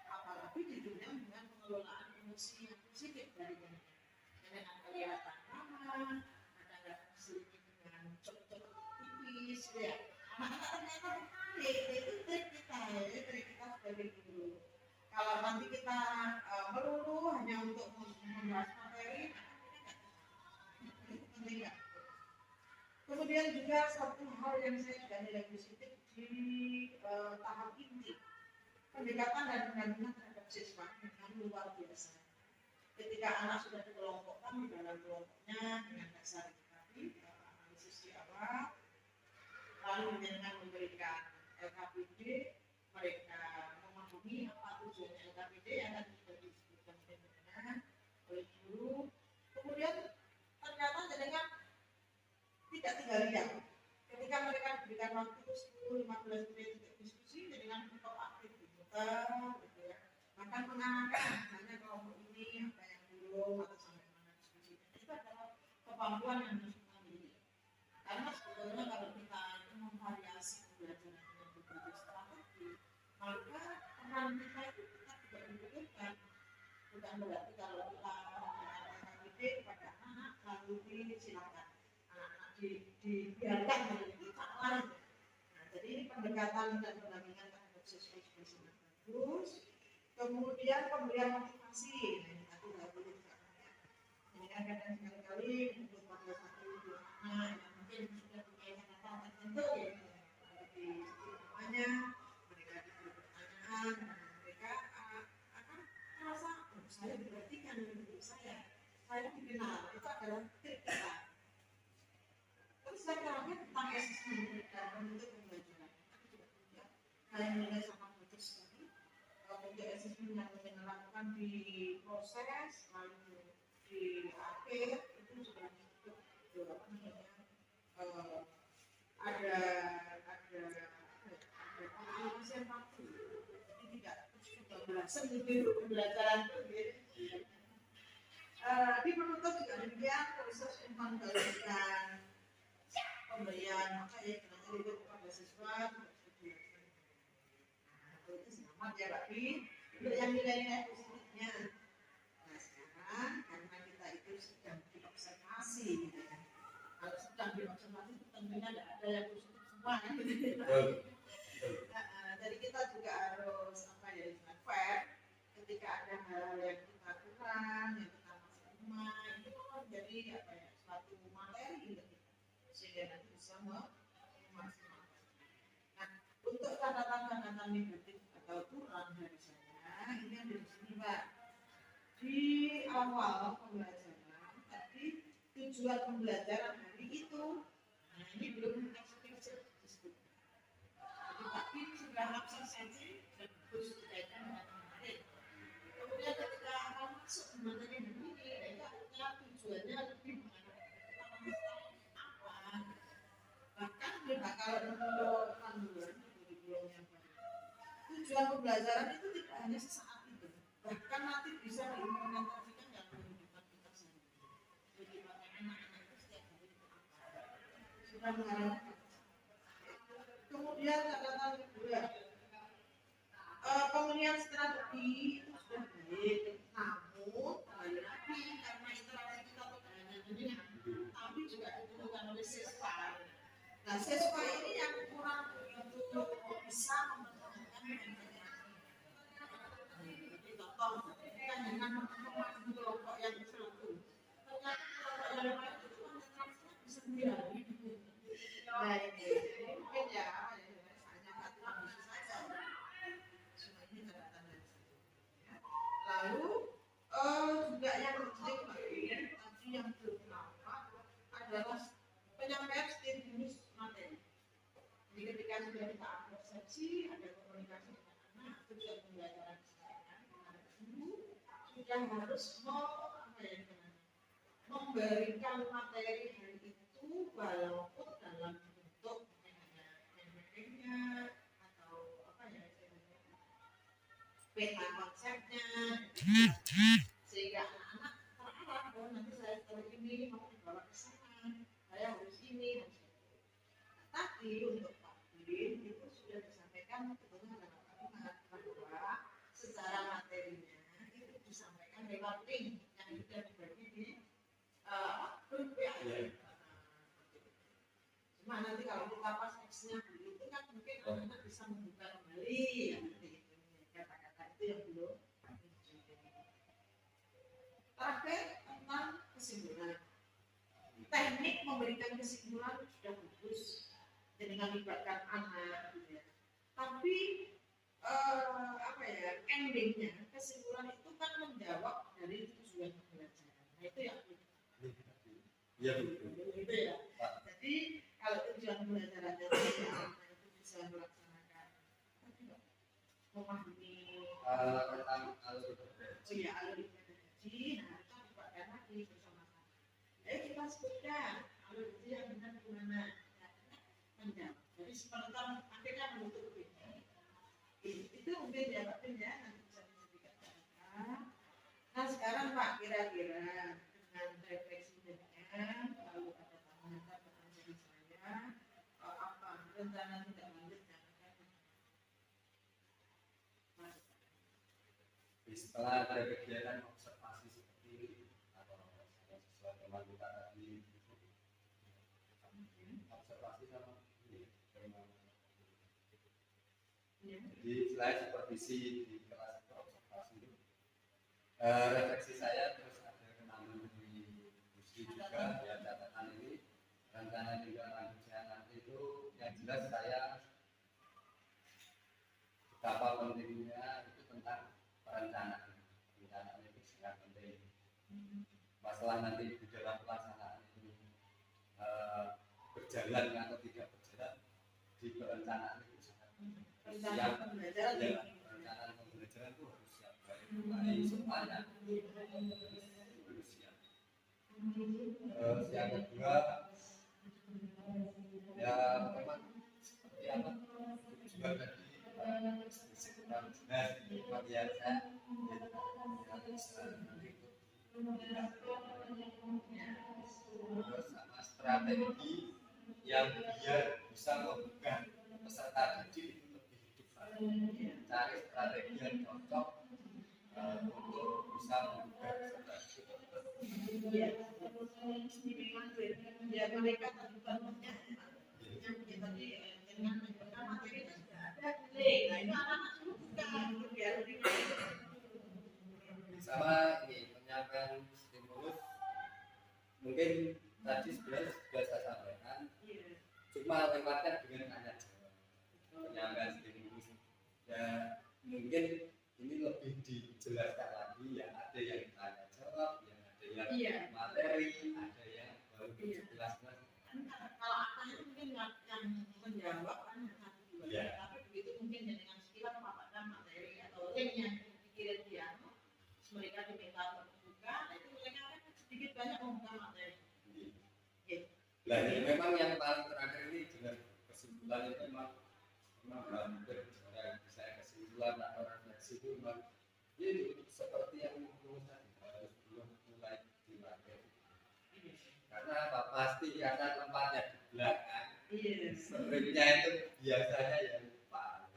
Apalagi diduga dengan pengelolaan emosi yang positif dari dengan kelihatan ramah, ada reaksi dengan cocok tipis, ya. Anak-anak ternyata tertarik, itu trik kita, trik kita sebagai guru. Kalau nanti kita melulu hanya untuk membahas materi, itu penting ya. Kemudian juga satu hal yang saya juga nilai positif di tahap inti, pendekatan dan pendampingan terhadap siswa dengan luar biasa. Ketika anak sudah dikelompokkan di dalam kelompoknya dengan dasar tadi analisis di awal, lalu dengan memberikan LKPD, mereka memahami apa tujuan LKPD yang akan sudah disebutkan oleh guru. Kemudian ternyata dengan tidak tinggal diam. Ketika mereka diberikan waktu 10-15 menit untuk diskusi dengan cukup aktif diputar, gitu ya. Bahkan mengarahkan misalnya kelompok ini apa yang belum atau sampai mana diskusi. Itu adalah kemampuan yang harus kita miliki. Karena sebetulnya kalau kita memvariasi pembelajaran dengan berbagai strategi, maka peran kita itu kita tidak dibutuhkan. Bukan berarti kalau kita memberikan KKBD kepada anak lalu disilakan. Dibiarkan begitu salah. Nah, jadi ini pendekatan dan pendampingan terhadap siswa juga sangat bagus. Kemudian pemberian motivasi, nah, ini tadi baru juga. Ini kadang sekali untuk pada satu dua anak yang mungkin sudah punya catatan tertentu ya, seperti namanya mereka diberi pertanyaan, mereka akan merasa saya diperhatikan, Nah, itu adalah trik kita. Terus saya terakhir tentang asesmen dan bentuk pembelajaran. Kalian nilai sangat bagus sekali. Bentuk asesmen yang dilakukan di proses, lalu di akhir itu sudah cukup apa namanya ada pengawasan waktu. Jadi tidak kebablasan gitu pembelajaran itu. Di penutup juga demikian proses menggabungkan pemberian maka ya kenanya itu kepada siswa itu selamat ya Pak Bi untuk yang nilai-nilai positifnya. Nah sekarang karena kita itu sedang diobservasi gitu ya, kalau sedang diobservasi itu tentunya tidak ada yang positif semua kan gitu ya. Jadi kita juga harus apa ya fair ketika ada hal yang kita kurang yang kita masih lemah itu kan menjadi apa ya suatu materi gitu sehingga nanti bisa memaksimalkan. Nah, untuk catatan-catatan negatif atau kurang dari saya, ini ada di sini Pak. Di awal pembelajaran, tadi tujuan pembelajaran hari itu, nah ini belum eksplisit disebut. Jadi Pak Bin sudah absensi dan terus dikaitkan dengan kemarin. Kemudian ketika akan masuk ke materi hari ini, itu artinya tujuannya lebih bahkan bakal untuk panduan kurikulum yang baru. Tujuan pembelajaran itu tidak hanya sesaat itu, bahkan nanti bisa diimplementasikan dalam kehidupan kita sehari-hari. Jadi anak-anak itu setiap hari itu apa? Sudah mengalami. Kemudian catatan kedua, pemilihan strategi itu sudah baik, namun kembali lagi karena interaksi kita tidak hanya dengan tapi juga dibutuhkan oleh siswa. Nah, siswa ini yang kurang begitu bisa mempertahankan interaksi. Jadi contoh, kan dengan memahami kelompok yang satu, ternyata kelompok yang lain itu interaksinya bisa 9. Baik, mungkin ya, hanya kata bisa saja. Cuma ini catatan dari saya. Lalu juga yang penting tadi yang belum nampak adalah penyampaian stimulus materi. Jadi ketika sudah kita persepsi, ada komunikasi dengan anak, tujuan pembelajaran disampaikan kepada guru, sudah harus memberikan materi hari itu walaupun dalam bentuk handwriting-nya atau apa ya istilahnya peta konsepnya, sehingga anak-anak terarah bahwa nanti saya setelah ini mau dibawa ke sana, saya harus ini harus itu. Tapi untuk Pak Bin itu sudah disampaikan sebetulnya dalam kalimat bahwa secara materinya itu disampaikan lewat link yang sudah dibagi di grup ya. Cuma nanti kalau kita pas X-nya begitu kan mungkin anak-anak bisa membuka kembali ya, kata-kata itu yang belum. Terakhir tentang kesimpulan. Teknik memberikan kesimpulan sudah bagus dengan melibatkan anak, gitu ya. Tapi apa ya endingnya kesimpulan itu kan menjawab dari tujuan pembelajaran. Nah itu yang iya betul. Itu ya. Jadi kalau tujuan pembelajarannya anak itu bisa melaksanakan memahami tentang alur oh ya alur intervensi. Nah kita buatkan lagi bersama-sama. Ayo kita sebutkan alur itu yang benar gimana. Menjawab. Jadi sementara akhirnya menutup ini. Itu mungkin ya Pak Bin ya nanti bisa dijadikan catatan. Nah sekarang Pak kira-kira dengan refleksinya lalu ada tambahan dari saya apa rencana tidak lanjut yang akan setelah ada kegiatan observasi seperti ini atau sesuai teman kita tadi observasi sama ini jadi selain supervisi di kelas observasi itu refleksi saya terus ada kenangan di diskusi juga ya catatan ini rencana juga lanjutnya nanti itu yang jelas saya betapa pentingnya itu tentang perencanaan itu sangat penting masalah nanti di dalam pelaksanaan ini berjalan atau tidak berjalan di perencanaan itu sangat siap. Pembelajaran Ya, perencanaan pembelajaran itu harus siap baik semuanya harus siap. Terus yang kedua ya memang seperti apa tujuan tadi kurang jelas bagian saya terus sama strategi yang biar bisa membuka peserta didik itu lebih hidup lagi, cari strategi yang cocok untuk bisa membuka peserta didik. Iya, biar mereka terlibat banyak. Yang tadi dengan materinya sudah ada, nah itu anak-anak suka biar lebih sama ini penyampaian stimulus mungkin tadi sebenarnya sudah saya sampaikan cuma lewatnya dengan tanya jawab penyampaian stimulus ya mungkin ini lebih dijelaskan lagi ya ada yang tanya jawab yang ada yang materi ada yang baru jelas-jelas kalau akalnya mungkin yang menjawab kan satu dua tapi begitu mungkin dengan sekilas mendapatkan materi atau link yang dikirim dia mereka diminta terbuka itu mereka sedikit banyak membuka materi. Nah ini memang yang paling terakhir ini jelas kesimpulannya memang hampir saya kesimpulan atau refleksi itu memang ini seperti yang menurut saya harus belum mulai dipakai karena apa pasti karena tempatnya di belakang seringnya itu biasanya ya lupa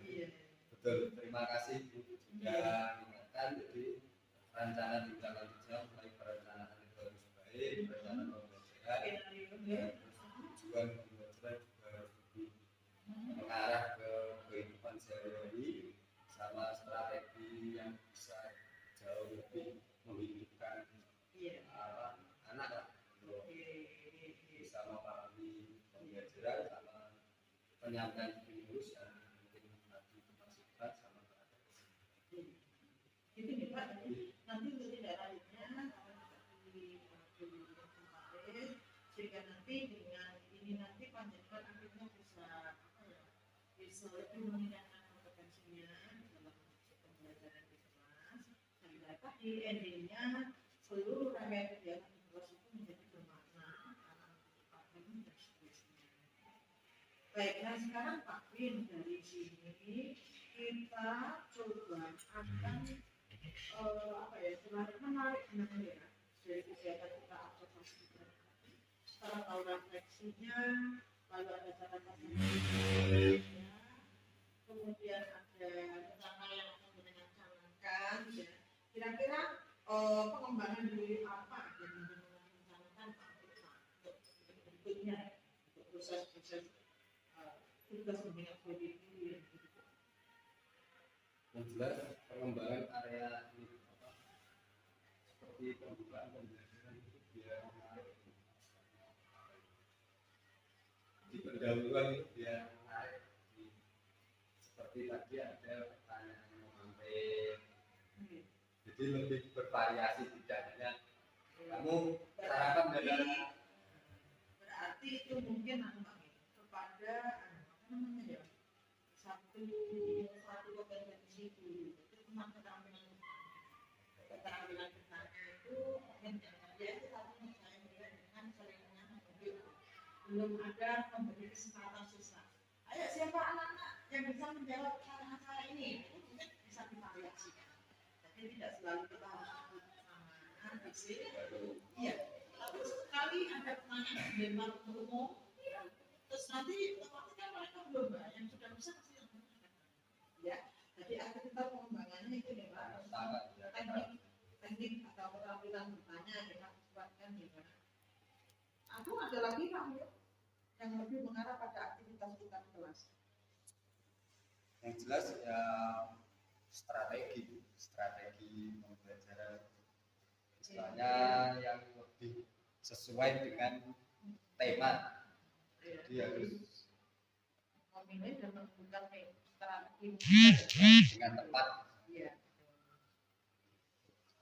betul terima kasih Bu sudah mengingatkan jadi rencana tidak lanjutnya mulai perencanaan itu harus baik perencanaan pembelajaran tujuan pembelajaran juga harus mengarah ke kehidupan sehari-hari sama strategi yang bisa jauh lebih menghidupkan anak untuk bisa memahami pembelajaran sama penyampaian stimulus yang mungkin tadi dimaksudkan sama itu nih Pak, nanti untuk tidak lanjutnya kemarin sehingga nanti dengan ini nanti panjangkan akhirnya bisa lebih meningkatkan kompetensinya dalam pembelajaran di kelas dan tadi endingnya seluruh rangkaian kegiatan di kelas itu menjadi bermakna karena dan seterusnya. Baik, nah sekarang Pak Win dari sini kita coba akan semakin menarik ya dari kegiatan kita observasi setelah tahu refleksinya lalu ada catatan kemudian ada rencana yang akan dengan canangkan ya kira-kira pengembangan diri apa yang merencanakan untuk berikutnya untuk proses-proses tugas pembinaan diri yang jelas pengembangan area ini seperti pembukaan pembelajaran itu biar menarik di pendahuluan itu biar menarik seperti tadi ada pertanyaan memampir jadi lebih bervariasi tidak hanya kamu sarapan dalam berarti itu mungkin kepada satu kompetensi itu tentang keterampilan bertanya itu mungkin ya itu satu saya melihat dengan seringnya belum ada memberi kesempatan siswa. Ayo siapa anak-anak yang bisa menjawab pertanyaan saya ini itu mungkin bisa divariasikan. Jadi tidak selalu kita harus sama fisik. Iya. Tapi sekali ada pertanyaan di depan umum, terus nanti otomatis kan mereka belum yang sudah bisa pasti ya. Jadi akhirnya kita pengembangannya itu ya Pak. Teknik atau keterampilan bertanya kita buatkan gimana. Atau ada lagi Pak yang lebih mengarah pada aktivitas kita di kelas. yang jelas ya strategi pembelajaran istilahnya yang lebih sesuai dengan tema jadi harus memilih dan menentukan strategi dengan tepat. Iya.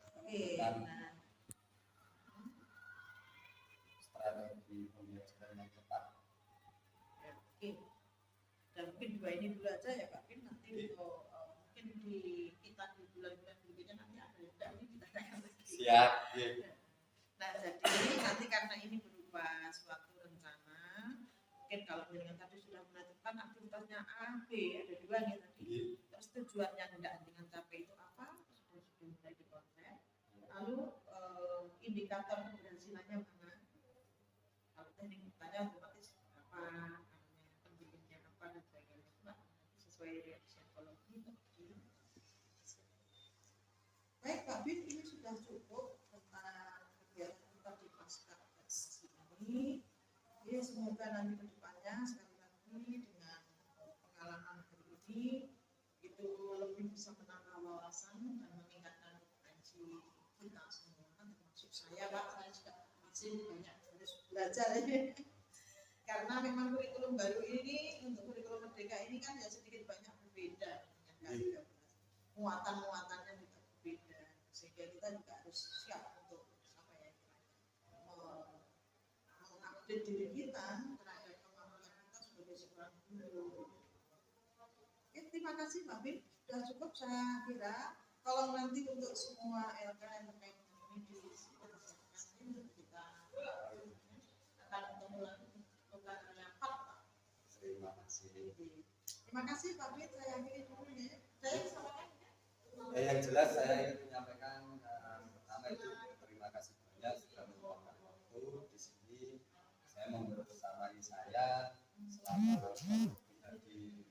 Oke. Nah, atau di pembelajaran yang tepat. Ya, oke. Dan mungkin dua ini dulu aja ya Pak Bin, nanti untuk mungkin di kita di bulan-bulan berikutnya nanti ada juga ini kita tanyakan lagi. Siap. Nah jadi nanti karena ini berupa suatu rencana, mungkin kalau dengan tadi sudah menentukan aktivitasnya A, B, ada dua nih tadi. Terus tujuannya hendak dengan capai itu apa? Sudah mulai dikonsep. Lalu indikator keberhasilannya mana? Kalau teknik bertanya otomatis apa? Pentingnya apa dan sebagainya. Nah, sesuai psikologi. Baik Pak Bin, ini sudah cukup tentang kegiatan kita di pasca organisasi ini. Ya, semoga nanti ke depannya sekali lagi dengan pengalaman hari ini itu lebih bisa menambah wawasan dan meningkatkan kompetensi kita semua, termasuk saya Pak, saya juga masih banyak harus belajar ya. Karena memang kurikulum baru ini untuk kurikulum merdeka ini kan ya sedikit banyak berbeda dengan K13. Muatan-muatannya juga berbeda, sehingga kita juga harus siap untuk apa ya, mengupdate diri kita terhadap kemampuan kita sebagai seorang guru. Oke, terima kasih Pak Bin, sudah cukup saya kira. Kalau nanti untuk semua LK yang terkait dengan ini kita akan mengulangi fakta. Terima kasih. Terima kasih Pak Bin, saya akhiri dulu ya. Saya sampaikan ya. Yang jelas saya ingin menyampaikan pertama itu terima kasih banyak sudah meluangkan waktu di sini. Saya membersamai saya selama kita di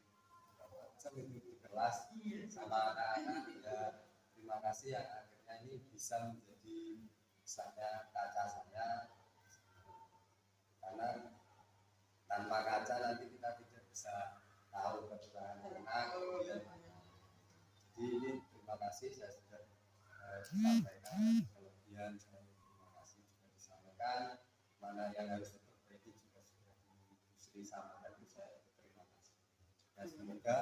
kelas sama anak-anak ya. Terima kasih yang akhirnya ini bisa menjadi misalnya kaca saya, karena tanpa kaca nanti kita tidak bisa tahu kekurangan anak. Jadi ini terima kasih saya sudah sampaikan kelebihan, saya terima kasih juga disampaikan mana yang harus diperbaiki juga sudah Sri sampaikan, saya terima kasih. Dan semoga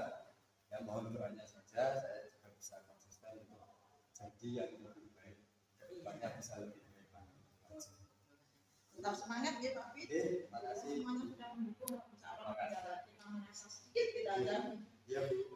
ya mohon doanya saja saya juga bisa konsisten untuk jadi yang lebih baik, kedepannya bisa lebih baik lagi. Tetap semangat ya Pak Bin. Terima kasih. Semuanya sudah mendukung. Insya Allah kita mengasah sedikit tidak ada. Ya Bu.